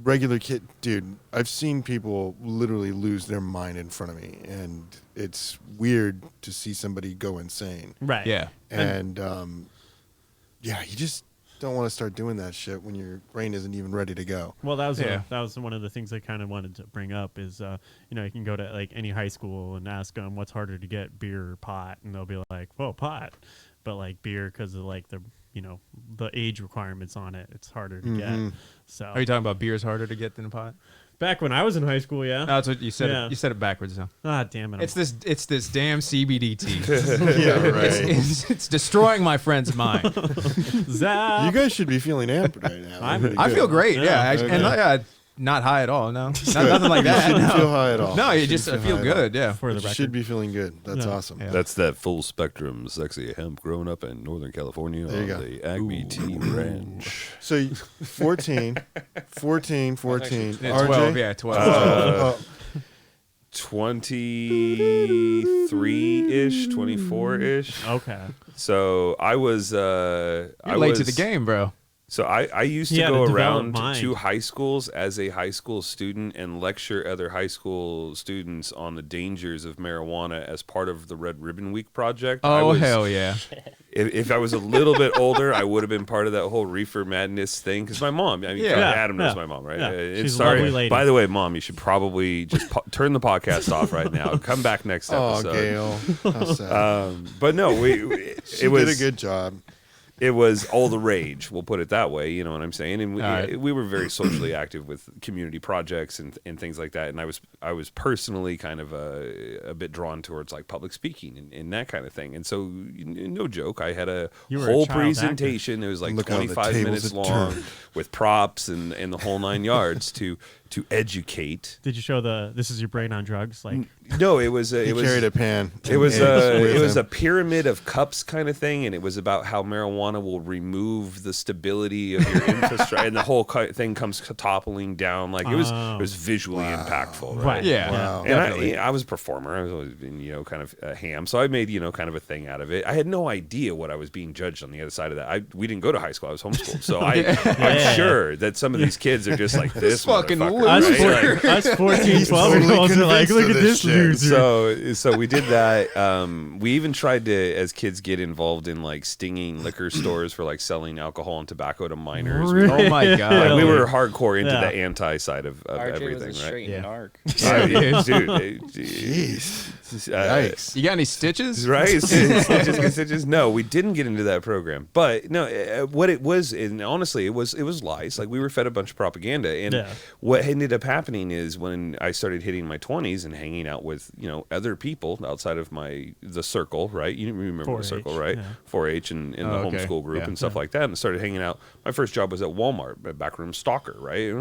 regular kid, dude, I've seen people literally lose their mind in front of me, and it's weird to see somebody go insane. Right. Yeah. And yeah, you just don't want to start doing that shit when your brain isn't even ready to go. Well, that was Yeah. that was one of the things I kind of wanted to bring up is you can go to like any high school and ask them what's harder to get, beer or pot, and they'll be like, well, pot, but like beer because of like the the age requirements on it, it's harder to get. So Are you talking about beer's harder to get than a pot? back when I was in high school, yeah. No, that's what you said. Yeah. You said it backwards. Though. Ah, damn it! It's this damn CBD tea. Yeah, right. It's destroying my friend's mind. Zap. You guys should be feeling amped right now. Pretty I good. feel great. Yeah. Yeah, actually, and Okay. not high at all. No, nothing like You that. shouldn't No, feel high at all. no, You you just shouldn't feel high at all. good. Yeah. For the You record, should be feeling good. That's Yeah. awesome. Yeah. That's that full spectrum sexy hemp growing up in Northern California There you on go. the Acme Tea Ranch. So 14. Yeah, RJ? 12. Yeah, 12. 23-ish, 24-ish. okay. So I was You're late to the game, bro. So I used to He had a go developed around mind. to high schools as a high school student and lecture other high school students on the dangers of marijuana as part of the Red Ribbon Week project. Oh hell yeah! If I was a little bit older, I would have been part of that whole reefer madness thing. Because my mom, I mean, Yeah. Adam knows Yeah. my mom, right? Yeah. It's She's a sorry. lovely lady. By the way, Mom, you should probably just turn the podcast off right now. Come back next Oh, episode. Gail. How sad. But no, She it was did a good job. it was all the rage. We'll put it that way. You know what I'm saying? And we, All right. we were very socially active with community projects and things like that. And I was personally kind of a bit drawn towards like public speaking and that kind of thing. And so, no joke, I had a You were a whole child presentation. It was like Look how the 25 tables minutes have long turned. with props and the whole 9 yards to to educate. Did you show this is your brain on drugs? Like, No, it was He carried a pan. It was and with it was him. a pyramid of cups kind of thing, and it was about how marijuana will remove the stability of your infrastructure, and the whole thing comes toppling down. Like it was visually impactful, right? Right. Yeah. Wow. And I was a performer. I was always been, kind of a ham. So I made, kind of a thing out of it. I had no idea what I was being judged on the other side of that. We didn't go to high school. I was homeschooled. So I'm sure that some of these kids are just like this fucking motherfucker, us, right? Like, us 14, 12-year-olds are like, convinced look of at this this shit. loser. So we did that. We even tried to, as kids, get involved in like stinging liquor stores for like selling alcohol and tobacco to minors. Really? Oh my god. Like, we Really? were hardcore into Yeah. the anti side of RJ everything, was a right? straight Yeah. narc. Dude, Jeez. Yikes. You got any stitches? Right? Stitches. No, we didn't get into that program. But no, what it was, and honestly, it was lies. Like we were fed a bunch of propaganda, and Yeah. what ended up happening is when I started hitting my 20s and hanging out with other people outside of the circle, right? You remember the 4-H, circle, right? yeah. 4-H and the Oh, okay. homeschool group Yeah. and stuff like that, and started hanging out. My first job was at Walmart, a backroom stalker, right?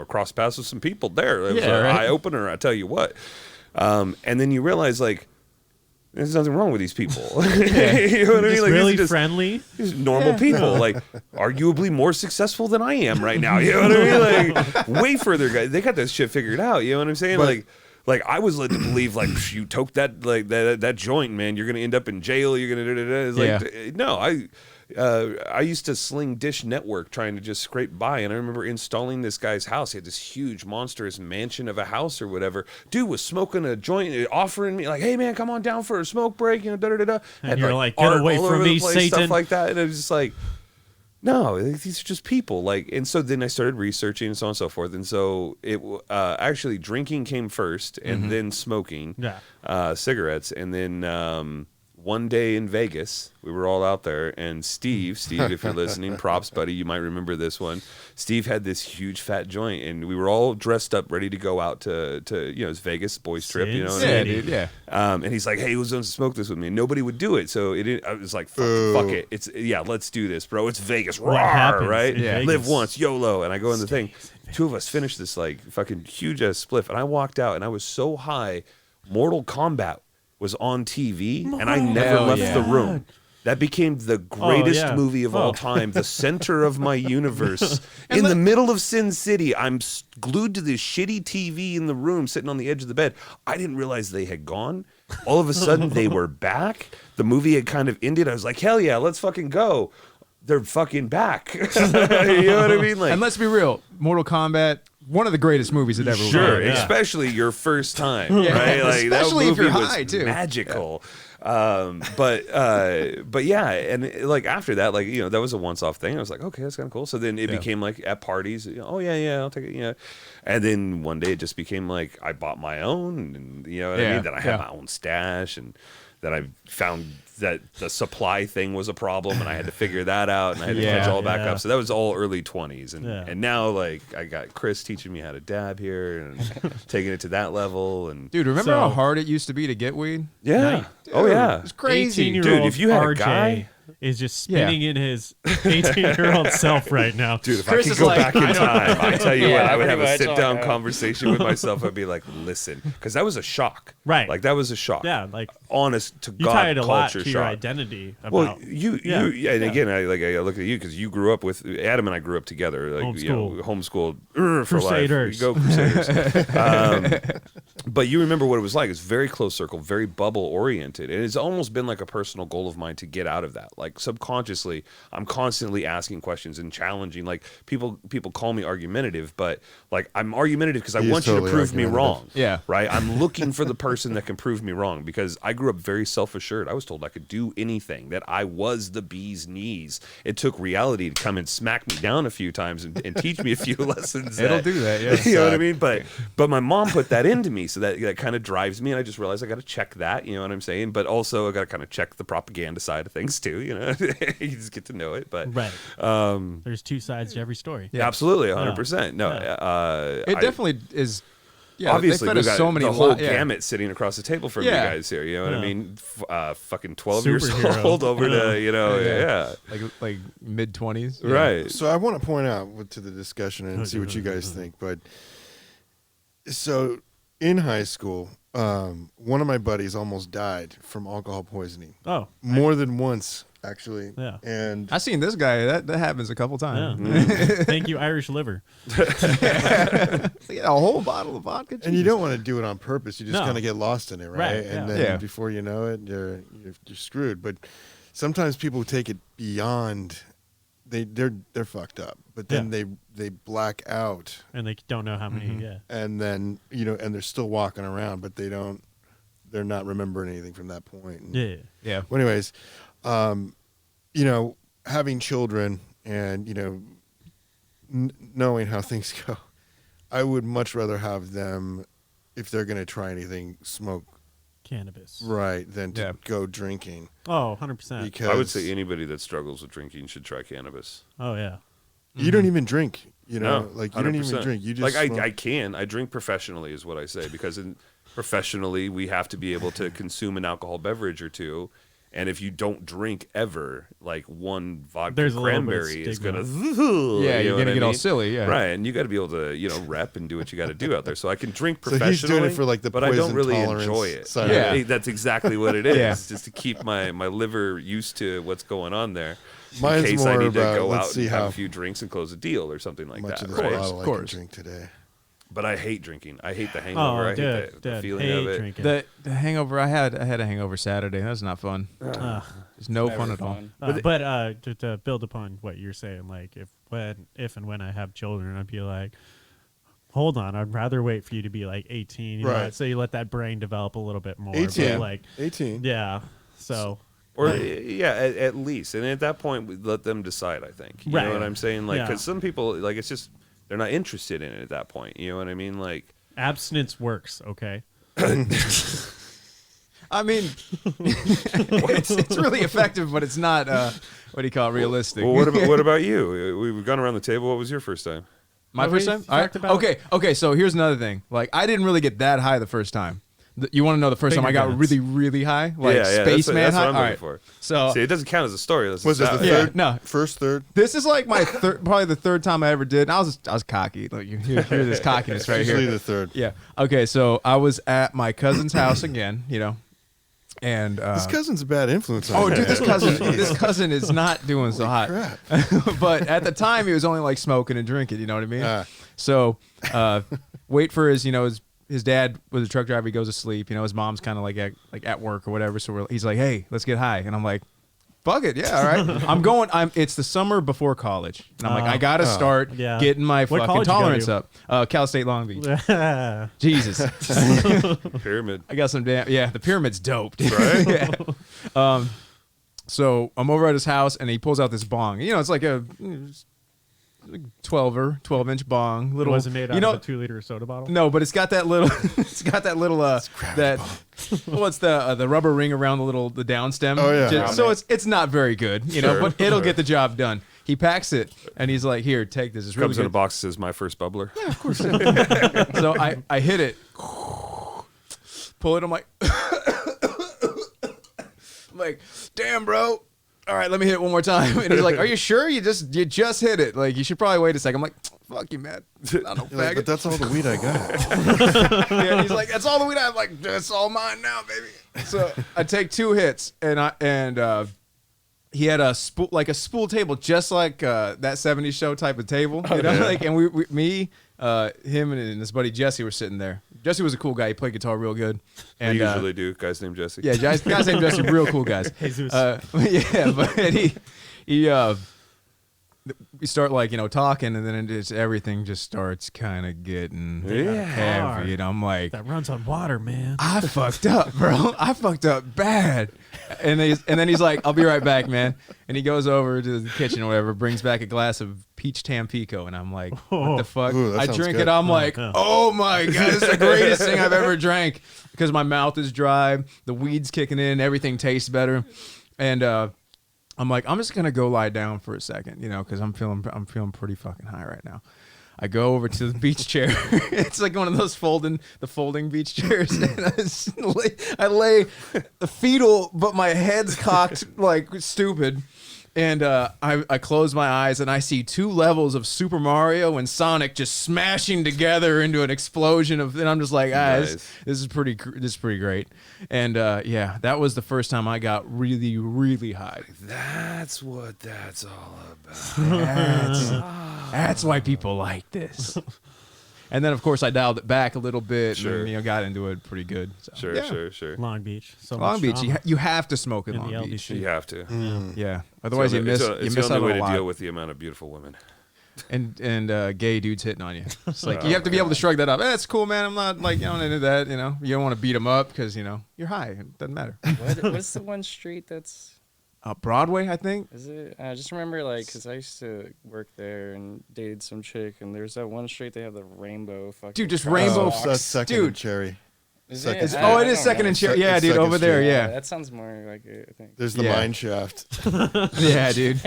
Cross paths with some people there. It was Yeah, an right. eye opener, I tell you what. And then you realize like. There's nothing wrong with these people. You know what I mean? Just Like, these are really just- friendly. these normal people, like arguably more successful than I am right now. You know what I mean? Like way further guys. They got this shit figured out. You know what I'm saying? But- like I was led to believe like you toke that like that joint, man. You're gonna end up in jail. You're gonna It's like no, I used to sling Dish Network trying to just scrape by, and I remember installing this guy's house. He had this huge, monstrous mansion of a house or whatever. Dude was smoking a joint, offering me like, "Hey man, come on down for a smoke break," And you're like, "Get art away all over from the me, place, Satan." stuff like that, and it was just like. No, these are just people. Like, and so then I started researching and so on and so forth. And so it actually drinking came first, and then smoking, cigarettes, and then one day in Vegas, we were all out there, and Steve, if you're listening, props, buddy, you might remember this one. Steve had this huge fat joint, and we were all dressed up, ready to go out to it's Vegas boys trip, you know. What I Yeah, mean? dude. Yeah. And he's like, "Hey, who's going to smoke this with me?" And nobody would do it, so I was like, "Fuck it, let's do this, bro. It's Vegas, What Rawr, happens right? in Yeah. Live Vegas? once, YOLO." And I go in the thing. Two of us finished this like fucking huge ass spliff, and I walked out, and I was so high. Mortal Kombat was on TV, and I never Hell left yeah. the room. That became the greatest yeah. movie of all time, the center of my universe. In the middle of Sin City, I'm glued to this shitty TV in the room, sitting on the edge of the bed. I didn't realize they had gone. All of a sudden, they were back. The movie had kind of ended. I was like, hell yeah, let's fucking go. They're fucking back. You know what I mean? Like, And let's be real, Mortal Kombat, one of the greatest movies that ever was sure, made. especially your first time, right? Like Especially that if you're movie was high, too. magical. But yeah, and like after that, like that was a once-off thing. I was like, okay, that's kind of cool. So then it became like at parties, oh yeah, I'll take it, And then one day it just became like I bought my own, and you know what I mean. That I had my own stash, and that I found that the supply thing was a problem, and I had to figure that out, and I had to catch all back up. So that was all early 20s, and now like I got Chris teaching me how to dab here and taking it to that level, and Dude, remember So- how hard it used to be to get weed? yeah, oh yeah, It's crazy. 18-year-old Dude, if you had a RJ guy- is just spinning in his 18-year-old self right now. Dude, if Chris I is could go like, back in time, I tell you Yeah, what, I would have pretty a much, sit-down like, conversation with myself. I'd be like, listen, because that was a shock, Right. Like that was a shock. Yeah, like honest to you God, tied a lot culture to your shock. identity about. Well, you, Yeah. and again, I look at you because you grew up with Adam and I grew up together, like homeschooled for life. Crusaders. Go Crusaders. But you remember what it was like. It's very close circle, very bubble oriented, and it's almost been like a personal goal of mine to get out of that. Like subconsciously, I'm constantly asking questions and challenging. Like people call me argumentative, but like I'm argumentative because I He is want you totally to prove me argumentative. wrong. Yeah. Right. I'm looking for the person that can prove me wrong because I grew up very self-assured. I was told I could do anything, that I was the bee's knees. It took reality to come and smack me down a few times and teach me a few lessons. It'll do that, yeah. You know what I mean? But my mom put that into me, so that kind of drives me, and I just realized I got to check that. You know what I'm saying? But also I got to kind of check the propaganda side of things too. You know, you just get to know it. But right. There's two sides to every story. absolutely, 100%. No, It definitely is. Yeah, obviously, they fed we us got so many the whole yeah. gamut sitting across the table from Yeah. you guys here. You know what I Yeah. mean? Fucking 12 years Superhero. old over to Yeah. like mid-20s. right. So I want to point out to the discussion and see what you guys think, but So in high school, one of my buddies almost died from alcohol poisoning. Oh, More than once, actually. Yeah. And I seen this guy. That happens a couple yeah. times. Thank you, Irish liver. Yeah, a whole bottle of vodka. you don't want to do it on purpose. You just No. kind of get lost in it, right? Right, And yeah. then Yeah. before you know it, you're screwed. But sometimes people take it beyond. They're fucked up, but then they black out, And they don't know how many. Mm-hmm. Yeah. and then and they're still walking around, but they're not remembering anything from that point. And, Yeah. Yeah. Well, anyways, having children and knowing how things go, I would much rather have them, if they're going to try anything, smoke Cannabis. right than to Yeah. go drinking. Oh, 100%. Because I would say anybody that struggles with drinking should try cannabis. Oh, yeah. you don't even drink. You know, No, like you don't even 100%. drink. You just like smoke. I drink professionally is what I say, because professionally we have to be able to consume an alcohol beverage or two, and if you don't drink ever, like one vodka There's a little bit of cranberry is stigma. gonna Yeah, you know you're what gonna I get all mean? silly. Yeah. Right, and you got to be able to rep and do what you got to do out there. So I can drink So professionally, he's doing it for, like, the but I don't poison really tolerance enjoy it. side of it. Yeah, that's exactly what it is. Yeah. Just to keep my liver used to what's going on there. Mine's in case I more need to about, go let's out see and have how a few drinks and close a deal or something like much that. of this Right? bottle I can course. drink today. But I hate drinking. I hate the hangover. I hate dude, the dude, feeling hate of it. drinking. The hangover I had a hangover Saturday. That was not fun. It's no Never fun at all. fun. But to build upon what you're saying, like if and when I have children, I'd be like, hold on, I'd rather wait for you to be like 18, you Right. know, so you let that brain develop a little bit more. but, 18. like 18. yeah, so Or at least, and at that point, we let them decide. I think you Right. know what I'm saying. Like, Yeah. because some people, like, it's just they're not interested in it at that point. You know what I mean? Like, abstinence works. Okay, I mean, it's really effective, but it's not. What do you call it? Realistic. well, what about you? We've gone around the table. What was your first time? My What first we time? talked about- Okay. So here's another thing. Like, I didn't really get that high the first time. You want to know the first time I Finger got guns. really, really high? Like Spaceman that's high? what I'm All looking right. for. So See, it doesn't count as a story. That's Was this the Yeah, third? no. First, third? this is like my probably the third time I ever did. And I was cocky. Like, you hear this cockiness right Usually here. the third. Yeah. Okay. So I was at my cousin's house again. And This cousin's a bad influence on oh, me. dude, this cousin is not doing so hot. Crap. But at the time, he was only like smoking and drinking. You know what I mean? Ah. So wait for his dad was a truck driver. He goes to sleep. His mom's kind of like at work or whatever. So he's like, hey, let's get high. And I'm like, fuck it, yeah, all right. It's the summer before college, and I'm like, I gotta start yeah. getting my What fucking college you go tolerance to? up. Cal State Long Beach. yeah. Jesus, Pyramid. I got some the pyramid's dope, dude. Right? Yeah. So I'm over at his house, and he pulls out this bong. It's like a 12-inch bong. It Little, wasn't made out of a 2-liter soda bottle. No, but it's got that little. It's got that little. That. What's the rubber ring around the down stem? Oh, yeah. So it's not very good, Sure. but it'll get the job done. He packs it and he's like, "Here, take this. It's really Comes in a good." box that says "My first bubbler." Yeah, of course. So I hit it, pull it. I'm like, damn, bro. All right, let me hit it one more time. And he's like, "Are you sure? You just hit it. Like, you should probably wait a second." I'm like, "Fuck you, man. I don't You're like, faggot." but that's all the weed I got. Yeah, he's like, "That's all the weed I have." Like, "That's all mine now, baby." So I take 2 hits, and he had a spool table, just like that 70s show type of table, like, and him and his buddy Jesse were sitting there. Jesse was a cool guy. He played guitar real good. I And usually do. Guys named Jesse. yeah, guys named Jesse, real cool guys. Jesus. Yeah, but we start talking, and then everything just starts kind of getting heavy, and I'm like, That runs on water, man. I fucked up, bro. I fucked up bad. And then he's like, "I'll be right back, man." And he goes over to the kitchen or whatever, brings back a glass of peach Tampico, and I'm like, "What the fuck?" Ooh, that I sounds drink good. it. I'm like, yeah. "Oh my god, this is the greatest thing I've ever drank," because my mouth is dry, the weed's kicking in, everything tastes better, and I'm like, I'm just gonna go lie down for a second, because I'm feeling pretty fucking high right now. I go over to the beach chair. It's like one of those folding beach chairs. And I lay fetal, but my head's cocked like stupid. And I close my eyes and I see 2 levels of Super Mario and Sonic just smashing together into an explosion of. And I'm just like, this is pretty great. And yeah, that was the first time I got really, really high. That's what that's all about. That's why people like this. And then, of course, I dialed it back a little bit and got into it pretty good. So, Sure. Long Beach. So Long much Beach, drama you have to smoke in in Long the Beach. LBC. You have to. Yeah. Otherwise, you miss it's out the on only way a to lot. deal with the amount of beautiful women. And gay dudes hitting on you. It's like you have to be able to shrug that up. That's cool, man. I'm not like into that. You don't want to beat them up because you're high. It doesn't matter. What's the one street that's? Broadway, I think. Is it? I just remember because I used to work there and dated some chick, and there's that one street they have the rainbow fucking. Dude, just crosswalks. rainbow. That's second Dude. and Cherry. Is Second it? Street. I It is don't second know. and chair. Yeah, dude, Second over there. Street. Yeah. That sounds more like it, I think. There's the Yeah. mine shaft. Yeah, dude.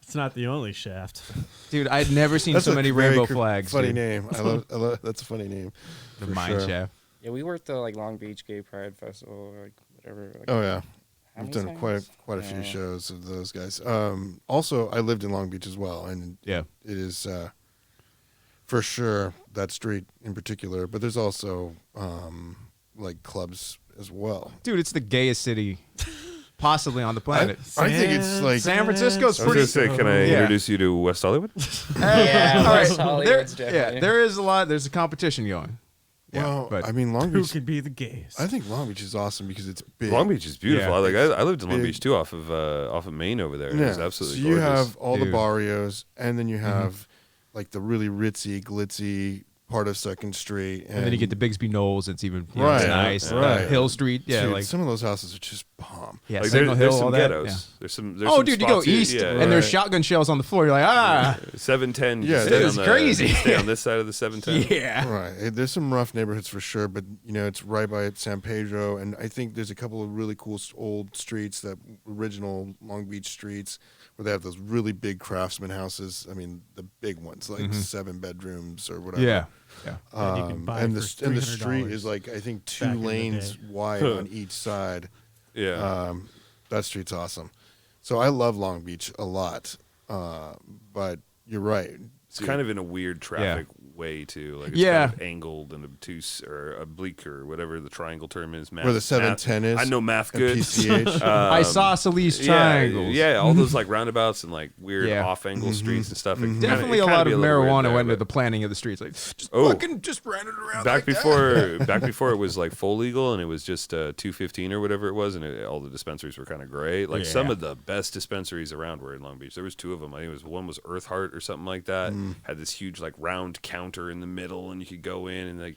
It's not the only shaft. Dude, I'd never seen That's so a many very rainbow flags. Funny dude. name. I love. That's a funny name. The for mine sure. shaft. Yeah, we worked the Long Beach Gay Pride Festival, like whatever. Like, Oh yeah. how We've many done times? quite a few Yeah. shows of those guys. Also, I lived in Long Beach as well, and Yeah. it is for sure that street in particular. But there's also like clubs as well. Dude, it's the gayest city possibly on the planet. I think it's like San Francisco's I was pretty. gonna say, can I Yeah. introduce you to West Hollywood? Yeah, All right. West Hollywood's definitely. There is a lot. There's a competition going. Yeah, well, but I mean Long Who Beach. could be the gayest? I think Long Beach is awesome because it's big. Long Beach is beautiful. Yeah. I lived in Long Big. Beach too, off of Maine over there. It was absolutely so you gorgeous. have all the Dude. barrios, and then you have like the really ritzy, glitzy part of Second Street, and then you get to Bigsby Knolls. It's even it's Right, nice. right. Hill Street. Yeah, Dude, like some of those houses are just bomb. yeah, Like Signal there's Hill, some all that. ghettos. Yeah. There's some Dude, you go spots east, yeah, and there's Right. shotgun shells on the floor. You're like, 710. You Yeah, just it stay is on crazy. Stay on this side of the 710. yeah. Right. There's some rough neighborhoods for sure, but it's right by San Pedro, and I think there's a couple of really cool old streets, that original Long Beach streets, where they have those really big craftsman houses. I mean, the big ones, like 7 bedrooms or whatever. Yeah. Yeah. And you can buy and for the street $300 is like I think 2 back in the lanes day. wide on each side. Yeah. That street's awesome. So I love Long Beach a lot, but you're right. It's kind of in a weird traffic way too. Like it's Yeah. kind of angled and obtuse or oblique or whatever the triangle term is. Math, Where the 710 is. I know math and good. PCH. Isosceles triangles. Yeah, all those like roundabouts and like weird Yeah. off-angle streets and stuff. It kinda- Definitely it a kinda lot be of little weird marijuana there, went into but- the planning of the streets. Like, just Oh. fucking just ran it around. back like before back before it was like full legal and it was just 215 or whatever it was, and all the dispensaries were kind of gray. Like some of the best dispensaries around were in Long Beach. There was 2 of them. I think one was Earth Heart or something like that. Had this huge like round counter in the middle, and you could go in and like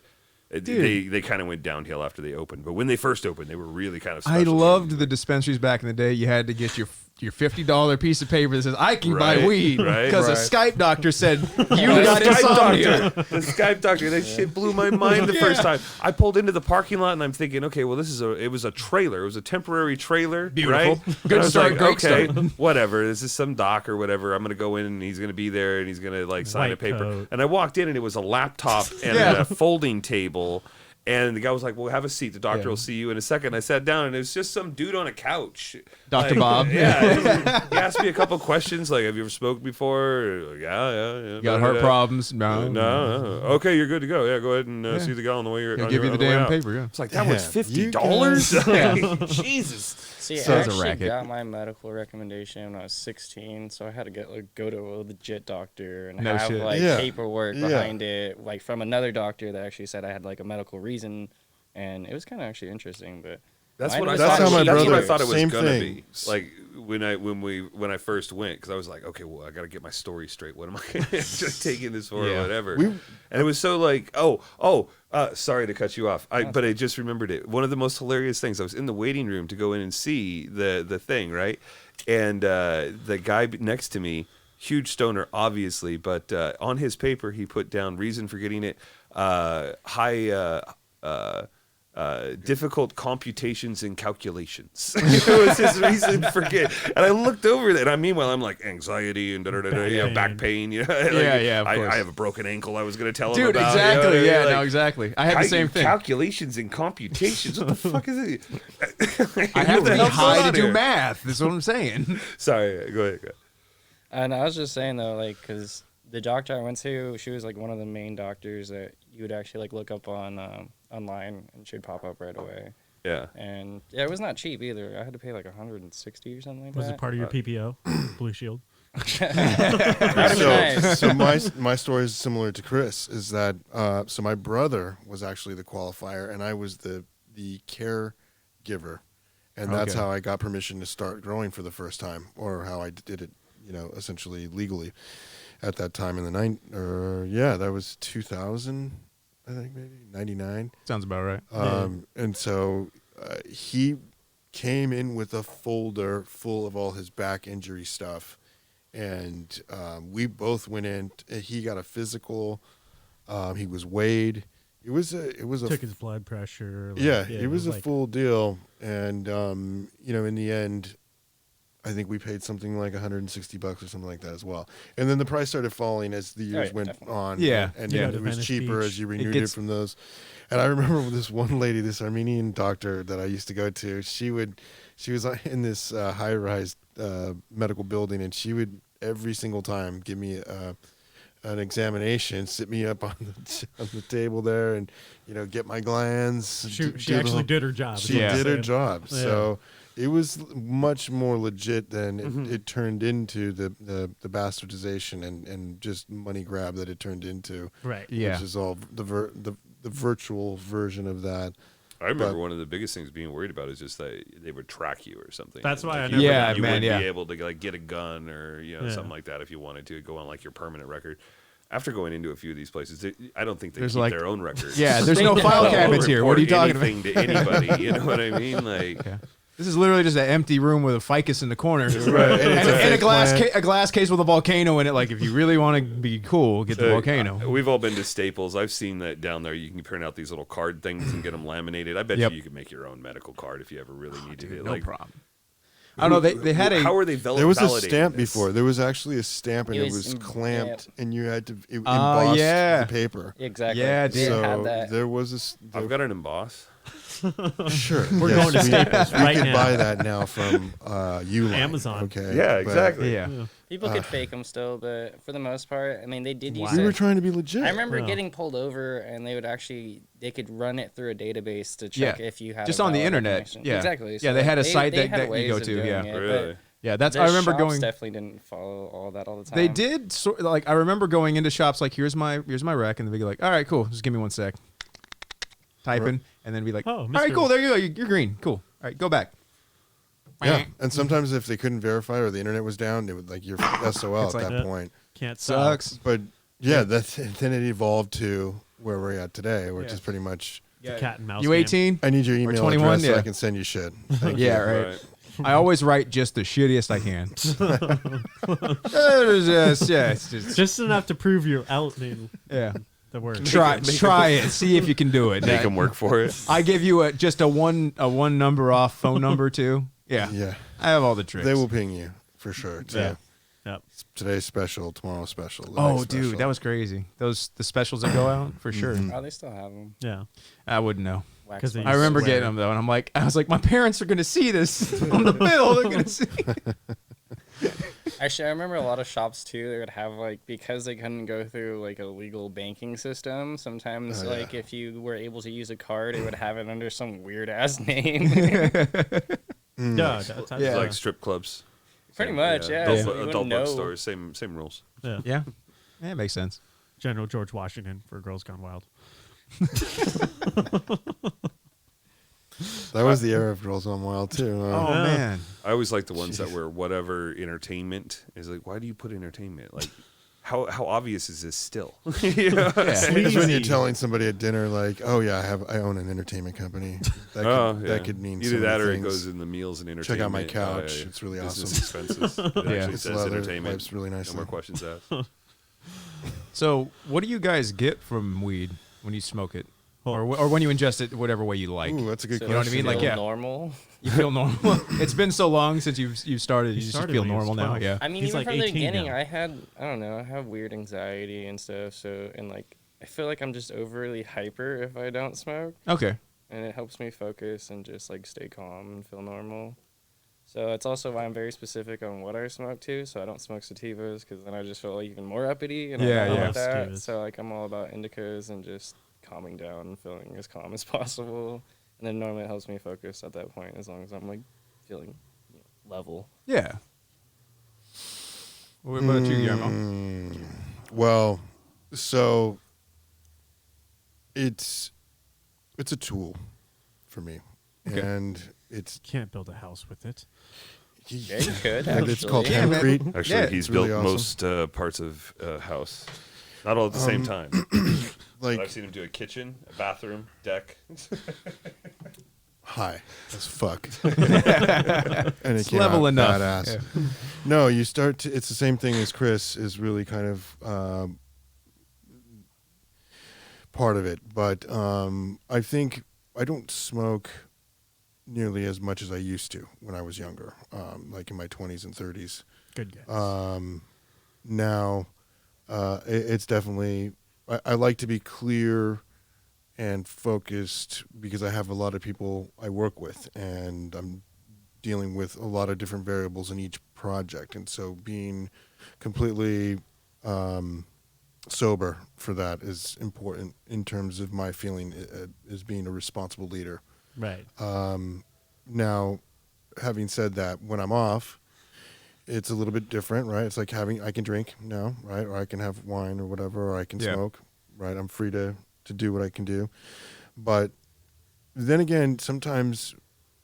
they kind of went downhill after they opened. But when they first opened, they were really kind of I special. loved the dispensaries back in the day. You had to get your $50 piece of paper that says I can buy Right, weed right. because a Right. Skype doctor said you The got Skype insomnia. doctor. The Skype doctor. That shit blew my mind the first time. I pulled into the parking lot and I'm thinking, okay, well, it was a trailer. It was a temporary trailer. Beautiful. Right? Good And I was start, like, great okay, start. whatever. This is some doc or whatever. I'm going to go in and he's going to be there and he's going to like sign a White paper. coat. And I walked in and it was a laptop and Yeah. a folding table. And the guy was like, well, have a seat. The doctor Yeah. will see you in a second. I sat down, and it was just some dude on a couch. Dr. Like, Bob. Yeah. He asked me a couple questions, like, have you ever smoked before? Like, yeah. You got heart problems? No. No. Okay, you're good to go. Yeah, go ahead and see the guy on the way. He'll on give your- you the on way damn out. paper, yeah. It's like, that was Yeah, you $50? Jesus. See, So I it's a actually racket. got my medical recommendation when I was 16, so I had to go to a legit doctor and No have shit. like Yeah. paperwork Yeah. behind it, like from another doctor that actually said I had like a medical reason, and it was kind of actually interesting. But That's mine what I was thought. That's how my That's what I brother- thought it was same gonna thing. be. Like when I first went, because I was like, okay, well, I got to get my story straight. What am I just taking this for, Yeah. or whatever? And it was so like, sorry to cut you off, but I just remembered it. One of the most hilarious things. I was in the waiting room to go in and see the thing, right? And the guy next to me, huge stoner, obviously, but on his paper he put down reason for getting it, high difficult computations and calculations. It was his reason for getting. And I looked over that. Meanwhile, I'm like anxiety and back pain. You know, like, Of course. I have a broken ankle. I was going to tell him Dude, about. exactly. You know, Yeah, like, no, exactly. I had the same thing. Calculations and computations. What the fuck is it? I have to be high to do math. math. That's what I'm saying. Sorry, go ahead. And I was just saying though, like, because the doctor I went to, she was like one of the main doctors that you would actually like look up on online, and she would pop up right away. Yeah. And yeah, it was not cheap either. I had to pay like $160 or something like Was that. it part of your PPO? Blue Shield? That'd be nice. So my story is similar to Chris. Is that so? My brother was actually the qualifier, and I was the caregiver, and that's Okay. how I got permission to start growing for the first time, or how I did it, essentially legally, at that time in the that was 2000, I think maybe 99. Sounds about right. And so he came in with a folder full of all his back injury stuff, and we both went in. He got a physical. He was weighed. It was a Took his blood pressure. it was a like, full deal, and in the end, I think we paid something like $160 or something like that as well. And then the price started falling as the years went definitely. on. Yeah. and Yeah, it to was Venice cheaper Beach. as you renewed it from those. And I remember this one lady, this Armenian doctor that I used to go to. She was in this high-rise medical building, and she would every single time give me an examination, sit me up on the table there, and get my glands. She actually did her job. She did her job. Yeah. So it was much more legit than it turned into the bastardization and just money grab that it turned into. Right. Yeah. Which is all the virtual version of that. I remember But- one of the biggest things being worried about is just that they would track you or something. That's why I Like, never- you Yeah, wouldn't- you man, wouldn't yeah. be able to like get a gun or Yeah. something like that if you wanted to go on like your permanent record. After going into a few of these places, I don't think they There's keep like- their own records. Yeah, there's no They file don't cabinets here. What are you report talking about? anything to anybody? You know what I mean? Like, Yeah. This is literally just an empty room with a ficus in the corner, Right. and a glass plant. a glass case with a volcano in it. Like if you really want to be cool, get the volcano. We've all been to Staples. I've seen that down there. You can print out these little card things and get them laminated. I bet Yep. you could make your own medical card if you ever really needed it. No Like, problem. I don't know. They had a. How are they There was a validating stamp this? before. There was actually a stamp, and It it was was in- clamped, and you had to Oh, emboss yeah. the paper. Exactly. Yeah, They dude. had So that. there was I've got an emboss. Sure. We're going to Staples we right could now. buy that now from Uline. Amazon. Okay. Yeah, but exactly. Yeah. People could fake them still, but for the most part, I mean, they did use We were it. trying to be legit. I remember Wow. getting pulled over, and they could run it through a database to check Yeah. if you had Just a on the valid internet. application. Yeah. Exactly. Yeah, they had a site they that had you ways go of to, doing yeah. it, but Really? Yeah, that's. the I remember shops going. definitely didn't follow all that all the time. They did. Like I remember going into shops like, here's my rec, and they'd be like, all right, cool, just give me 1 sec. Typing, and then be like, Oh, all right, Mr. cool, there you go, you're green, cool. All right, go back. Yeah, and sometimes if they couldn't verify or the internet was down, they would like you're SOL It's at like- that Yeah. point. Can't sell. Sucks. But yeah, then it evolved to where we're at today, which Yeah. is pretty much. Cat and mouse. You game. 18? I need your email 21, address so yeah. I can send you shit. Thank Yeah, you. right. I always write just the shittiest I can. It's just Just enough to prove you're out in yeah. the word. Try it. See if you can do it. Make them work for it. I give you just a one number off phone number too. Yeah. Yeah, I have all the tricks. they will ping you for sure. Too. Yeah. Yep. Today's special, tomorrow's special. the Oh, next dude, special. that was crazy. The specials that go out for sure. Oh, they still have them. Yeah. I wouldn't know. Wax 'Cause they bumps. I remember swear. getting them though, and I was like, my parents are gonna see this on the bill. They're gonna see. Actually, I remember a lot of shops too. They would have like, because they couldn't go through like a legal banking system. Sometimes Oh, like yeah. if you were able to use a card, it would have it under some weird ass name. Yeah. That's Yeah. Like strip clubs. Pretty much, yeah. Adult, So you adult wouldn't know. bookstores, same rules. yeah. Yeah, it makes sense. General George Washington for Girls Gone Wild. That was the era of Girls Gone Wild too. Oh Yeah. man, I always like the ones that were whatever entertainment is like. Why do you put entertainment? Like, how obvious is this still? You know? It's when you're Sleazy. telling somebody at dinner, like, "Oh yeah, I own an entertainment company." That could mean either so many that or it things. goes in the meals and entertainment. Check out my couch. It's really Business awesome. expenses. It Yeah. actually It's says leather, entertainment. wipes really No nicely. more questions asked. so what do you guys get from weed when you smoke it? or when you ingest it whatever way you like. Ooh, that's a good So question. You know what I mean? Like, feel yeah. normal. You feel normal. It's been so long since you started. You just started feel when he was normal now. 12. Yeah. I mean, He's even like from the 18 beginning, now. I have weird anxiety and stuff. So, and like, I feel like I'm just overly hyper if I don't smoke, Okay. and it helps me focus and just like stay calm and feel normal. So it's also why I'm very specific on what I smoke too. So I don't smoke sativas because then I just feel like even more uppity and Yeah, I'm not yeah. about that. Sativas. So like I'm all about indicas and just calming down and feeling as calm as possible. And then normally it helps me focus at that point as long as I'm like feeling level. Yeah. What about you, Guillermo? Well, so it's a tool for me, Okay. and it's Can't build a house with it. Yeah, you could. and it's called actually. Yeah, hempcrete. Actually, Yeah, he's it's really built awesome. most parts of house. Not all at the same time. But I've Like seen him do a kitchen, a bathroom, deck. high as fuck, and it came level out enough. badass. Yeah. No, you start to. It's the same thing as Chris is really kind of part of it, but I think I don't smoke nearly as much as I used to when I was younger, like in my 20s and 30s. Good guess. Now, it's definitely. I like to be clear and focused because I have a lot of people I work with, and I'm dealing with a lot of different variables in each project, and so being completely sober for that is important in terms of my feeling as being a responsible leader. Right. Now, having said that, when I'm off, it's a little bit different, right? It's like I can drink now, right? Or I can have wine or whatever, or I can Yeah. smoke, right? I'm free to do what I can do. But then again, sometimes,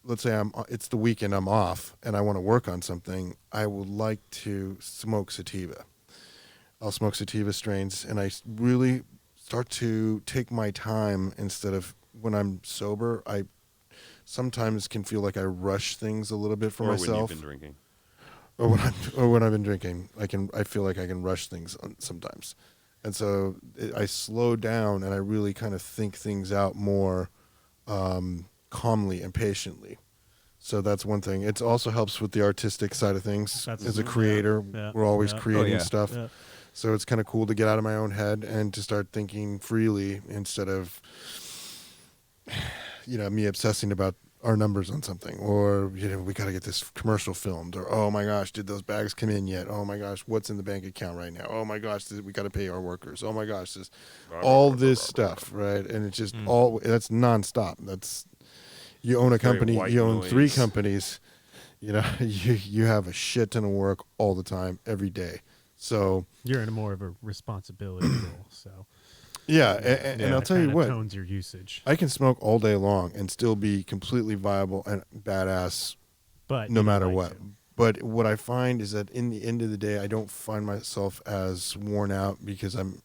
let's say it's the weekend, I'm off, and I want to work on something, I would like to smoke sativa. I'll smoke sativa strains, and I really start to take my time instead of when I'm sober. I sometimes can feel like I rush things a little bit for Or when myself. you've been drinking. Or when I've been drinking, I feel like I can rush things sometimes, and so I slow down and I really kind of think things out more calmly and patiently. So that's one thing. It also helps with the artistic side of things. That's- As a creator, yeah, we're always yeah. creating Oh, yeah. stuff. Yeah. So it's kind of cool to get out of my own head and to start thinking freely instead of, me obsessing about our numbers on something, or we got to get this commercial filmed, or oh my gosh, did those bags come in yet? Oh my gosh, what's in the bank account right now? Oh my gosh, we got to pay our workers. Oh my gosh, all this stuff, right? And it's just that's nonstop. That's you own a Very company, white you own noise. 3 companies. You have a shit ton of work all the time, every day. So You're in a more of a responsibility role, so yeah, and I'll that tell you kinda what, tones your usage. I can smoke all day long and still be completely viable and badass But no you matter like what. to. But what I find is that in the end of the day, I don't find myself as worn out because I'm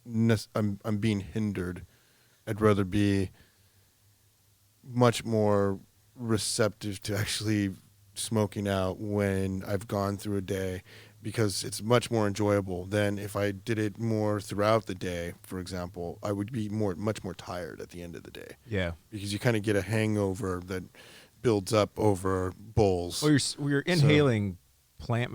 being hindered. I'd rather be much more receptive to actually smoking out when I've gone through a day, because it's much more enjoyable than if I did it more throughout the day. For example, I would be much more tired at the end of the day Yeah. because you kind of get a hangover that builds up over bowls. Well, you're inhaling plant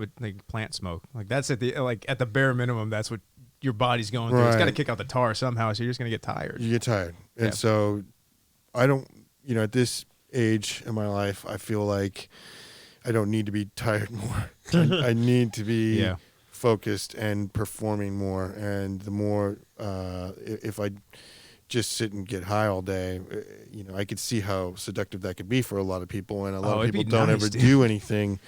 smoke. Like that's at the bare minimum. That's what your body's going through. It's got to Right. kick out the tar somehow. So you're just gonna get tired. You get tired. And Yeah. so I don't, at this age in my life, I feel like I don't need to be tired more. I need to be Yeah. focused and performing more. And the more, if I just sit and get high all day, I could see how seductive that could be for a lot of people. And a lot of it'd people be don't nice, ever dude. do anything.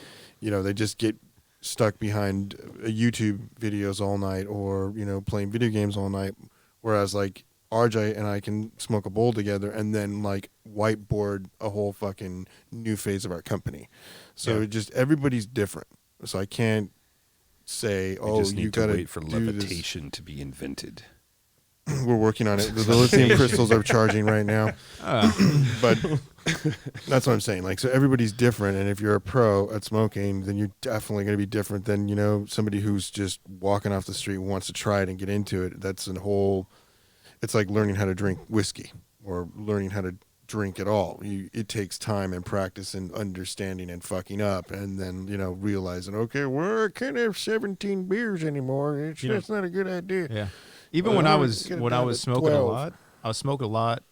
They just get stuck behind YouTube videos all night, or, playing video games all night. Whereas like RJ and I can smoke a bowl together and then like whiteboard a whole fucking new phase of our company. So Yeah. just everybody's different. So I can't say, We just you need to gotta wait for do this. levitation to be invented. We're working on it. The lithium crystals are charging right now. But that's what I'm saying. Like, so everybody's different. And if you're a pro at smoking, then you're definitely going to be different than, somebody who's just walking off the street and wants to try it and get into it. That's a whole, it's like learning how to drink whiskey or learning how to drink at all. It takes time and practice and understanding and fucking up, and then realizing, okay, well, I can't have 17 beers anymore. That's not a good idea. Yeah. Even when I was smoking 12. a lot, I was smoking a lot.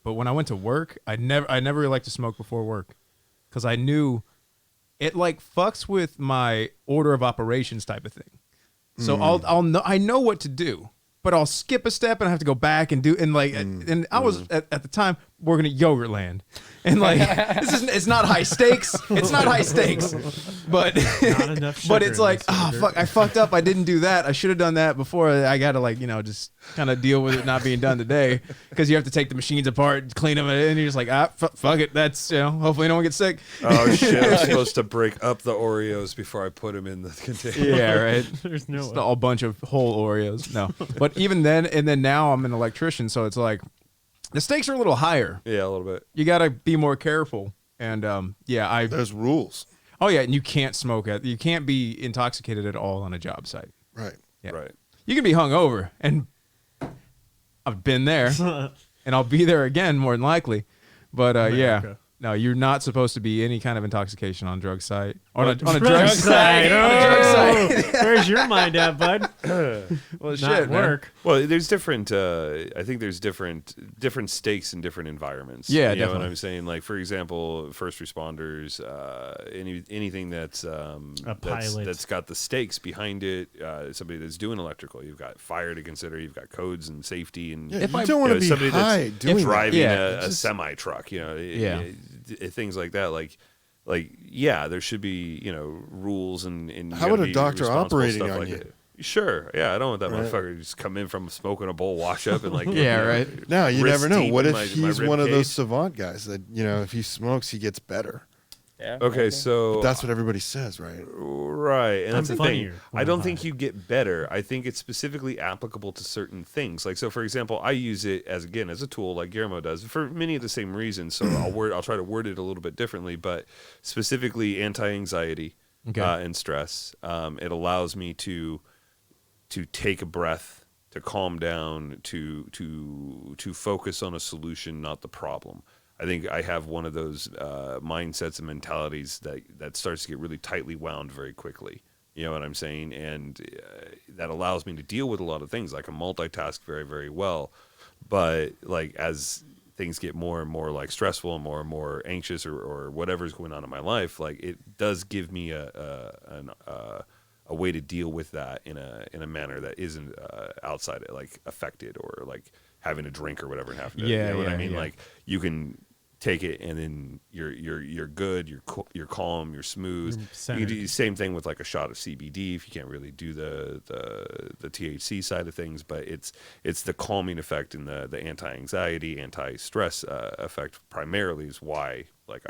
But when I went to work, I never really liked to smoke before work, because I knew it like fucks with my order of operations type of thing. So I know what to do, but I'll skip a step and I have to go back and do and I was at the time working at Yogurtland, and like it's not high stakes. It's not high stakes, but Not enough but sugar it's in like this yogurt. fuck, I fucked up. I didn't do that. I should have done that before. I got to just kind of deal with it not being done today, because you have to take the machines apart, clean them, and you're just like fuck it. That's hopefully no one gets sick. Oh shit! I'm supposed to break up the Oreos before I put them in the container. Yeah, right. There's no Just way. a bunch of whole Oreos. No, but even then, and then now I'm an electrician, so it's like the stakes are a little higher. Yeah, a little bit. You got to be more careful. And There's rules. oh yeah, and you can't smoke it. You can't be intoxicated at all on a job site. Right. Yeah. Right. You can be hungover, and I've been there, and I'll be there again more than likely. But yeah, America. no, you're not supposed to be any kind of intoxication on a drug site. On a Drug drug site. site. On a drug Oh, site. where's your mind at, bud? Well, Not shit, man. work. Well, there's different. I think there's different stakes in different environments. Yeah, you know what definitely. I'm saying. Like for example, first responders, anything that's pilot. that's got the stakes behind it. Somebody that's doing electrical, you've got fire to consider. You've got codes and safety, and Yeah, If you I- don't want to be somebody high that's doing driving Yeah, a semi truck. Yeah. Things like that. Like yeah, there should be rules and you How gotta about a be doctor responsible, operating stuff on like you? that. Sure, yeah, I don't want that Right. motherfucker to just come in from smoking a bowl, wash up, and like Yeah, right. No, you wrist never know. deep What in if my he's rib one of those cage. savant guys that if he smokes, he gets better. Yeah. Okay, so That's what everybody says, right? right, and that's I'm the thing. funnier when I don't I'm think high. you get better. I think it's specifically applicable to certain things. Like so, for example, I use it as a tool, like Guillermo does, for many of the same reasons. So I'll try to word it a little bit differently, but specifically anti-anxiety Okay. and stress. It allows me to take a breath, to calm down, to focus on a solution, not the problem. I think I have one of those mindsets and mentalities that starts to get really tightly wound very quickly. You know what I'm saying? And that allows me to deal with a lot of things. I can multitask very, very well. But like as things get more and more like stressful and more anxious or whatever's going on in my life, like it does give me a way to deal with that in a manner that isn't outside it, like affected or like having a drink or whatever and having to, Yeah, you know what I yeah, mean? yeah. Like you can take it and then you're good, you're calm, you're smooth. You centered. can do the same thing with like a shot of CBD if you can't really do the THC side of things, but it's the calming effect and the anti-anxiety, anti-stress effect primarily is why like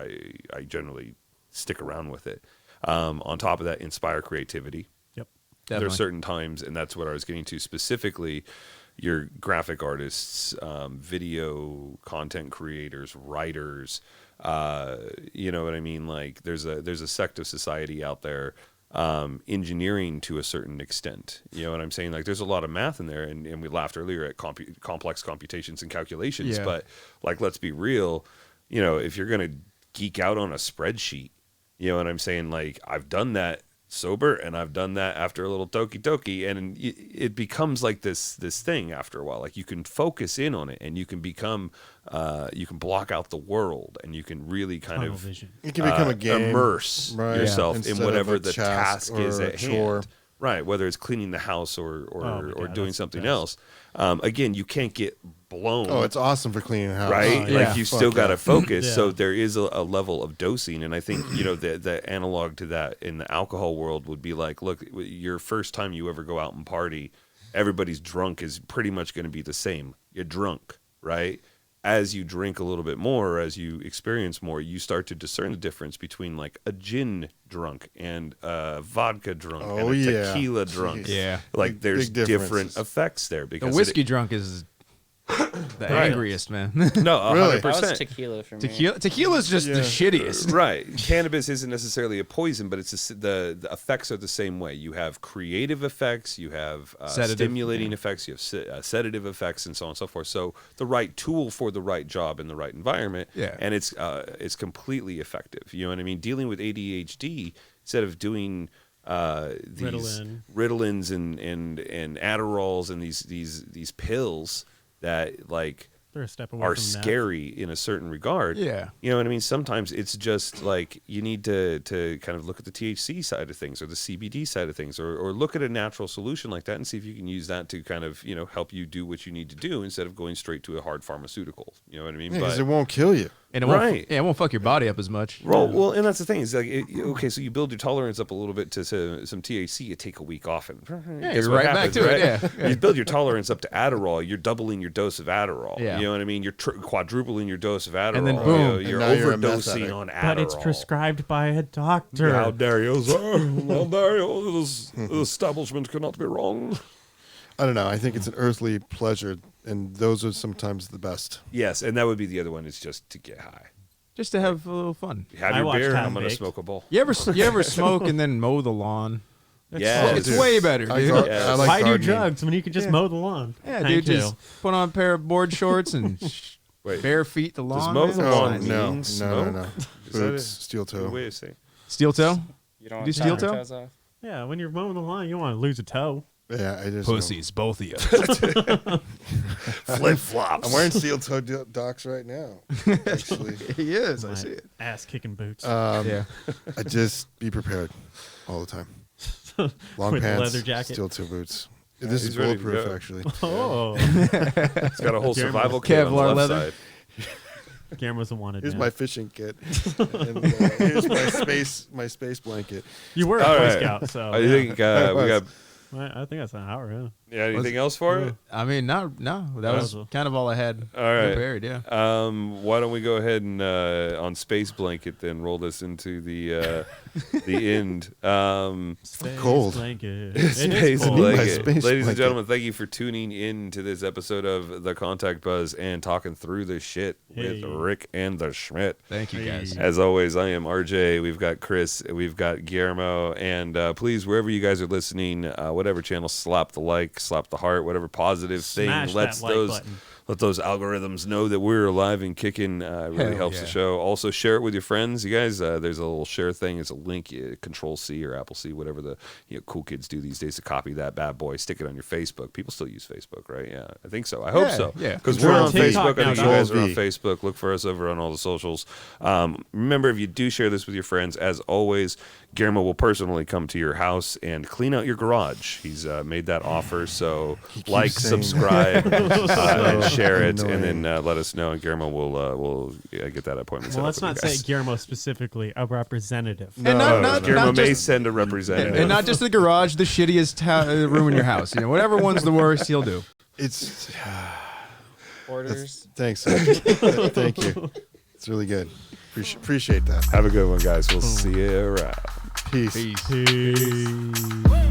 I generally stick around with it. On top of that, inspire creativity. Yep. There are Definitely. certain times, and that's what I was getting to specifically, your graphic artists, video content creators, writers, you know what I mean? Like there's a sect of society out there, engineering to a certain extent. You know what I'm saying? Like there's a lot of math in there, and we laughed earlier at complex computations and calculations, Yeah. but like, let's be real, if you're going to geek out on a spreadsheet, you know what I'm saying? Like I've done that sober and I've done that after a little toki and it becomes like this thing after a while. Like you can focus in on it and you can become you can block out the world and you can really kind Tunnel of vision. It can become a game. immerse right, yourself instead in of whatever a the task is or a at chore. hand. Right, whether it's cleaning the house or Oh my God, doing that's something the best. else. Again, you can't get blown. Oh, it's awesome for cleaning a house. Right? Oh, yeah. Like you Fuck still got to yeah. focus. Yeah. So there is a level of dosing. And I think, the analog to that in the alcohol world would be like, look, your first time you ever go out and party, everybody's drunk is pretty much going to be the same. You're drunk, right? As you drink a little bit more, or as you experience more, you start to discern the difference between like a gin drunk and a vodka drunk Oh, and a yeah. tequila drunk. Jeez. Yeah. Like Big- there's big different differences. effects there The because whiskey drunk is The angriest, man. No, Really? 100%. That was tequila for me. Tequila's just the shittiest. Right. Cannabis isn't necessarily a poison, but it's the effects are the same way. You have creative effects, you have stimulating effects, you have sedative effects, and so on and so forth. So the right tool for the right job in the right environment, and it's completely effective. You know what I mean? Dealing with ADHD, instead of doing these Ritalins and Adderalls and these pills that like They're a step away are from that. scary in a certain regard. Yeah. You know what I mean? Sometimes it's just like you need to kind of look at the THC side of things or the CBD side of things or look at a natural solution like that and see if you can use that to kind of, help you do what you need to do instead of going straight to a hard pharmaceutical. You know what I mean? Because it won't kill you. And it won't fuck your body up as much. Well, and that's the thing. Is like, okay, so you build your tolerance up a little bit to some THC. You take a week off, and guess you're what right happens, back to right? it. Yeah. You build your tolerance up to Adderall. You're doubling your dose of Adderall. Yeah. You know what I mean? You're quadrupling your dose of Adderall. And then boom. You're And now you're a overdosing meth on Adderall. But it's prescribed by a doctor. How dare you, sir? How dare you? The establishment cannot be wrong. I don't know. I think it's an earthly pleasure, and those are sometimes the best. Yes, and that would be the other one. Is just to get high. Just to have a little fun. Have I your watched beer. Half I'm gonna Baked. smoke a bowl. You ever smoke and then mow the lawn? Yeah, It's dude. way better, I dude. gar- Yes. I like Why do gardening. drugs when you could just mow the lawn? Yeah, Thank dude, you. just put on a pair of board shorts and Wait. bare feet the lawn. Does mow the man. Oh, lawn no. mean No, smoke? no. Is that Boots, it? steel toe. Wait a second. Steel toe? You don't Do want to steel take your toe? toes off? Yeah, when you're mowing the lawn, you don't want to lose a toe. Yeah, I just Pussies, both of you. Flip flops. I'm wearing steel toe docks right now. Actually, He is. I My see it. ass kicking boots. Yeah. I just be prepared all the time. Long With a pants, leather jacket. steel toe boots. This he's is ready to bulletproof, go. actually. Oh, It's got a whole survival kit on the Kevlar left leather. side. Guillermo's a wanted Here's man. my fishing kit. And, here's my space blanket. You were a All Boy right. Scout, so I yeah. think we got. I think that's an hour. Yeah. Yeah, anything else for it? I mean, no. That was kind of all I had All right. prepared, yeah. Why don't we go ahead and on Space Blanket then roll this into the end. Space Cold. Blanket. It is Space cold. My Blanket. space Ladies and blanket. gentlemen, thank you for tuning in to this episode of The Contact Buzz and talking through this shit with Hey. Rick and the Schmidt. Thank you, guys. As always, I am RJ. We've got Chris. We've got Guillermo. And please, wherever you guys are listening, whatever channel, slap the like, slap the heart, whatever positive Smash thing lets that like those button. let those algorithms know that we're alive and kicking. Really Hell helps yeah. the show. Also, share it with your friends. You guys, there's a little share thing. It's a link, Control C or Apple C, whatever the cool kids do these days to copy that bad boy, stick it on your Facebook. People still use Facebook, right? Yeah, I think so. I hope so. yeah. Because Control we're on TikTok Facebook. I know now, you guys are on V. Facebook. Look for us over on all the socials. Remember, if you do share this with your friends, as always, Guillermo will personally come to your house and clean out your garage. He's made that offer, so keeps like, saying subscribe, and share it, annoying. and then let us know, and Guillermo will get that appointment set Well, up let's with you not say guys. Guillermo specifically, a representative. And not Guillermo may just, send a representative. and not just the garage, the shittiest room in your house. Whatever one's the worst, he'll do. It's Orders. thanks. Thank you. It's really good. Appreciate that. Have a good one, guys. We'll see you around. Peace. Peace. Peace.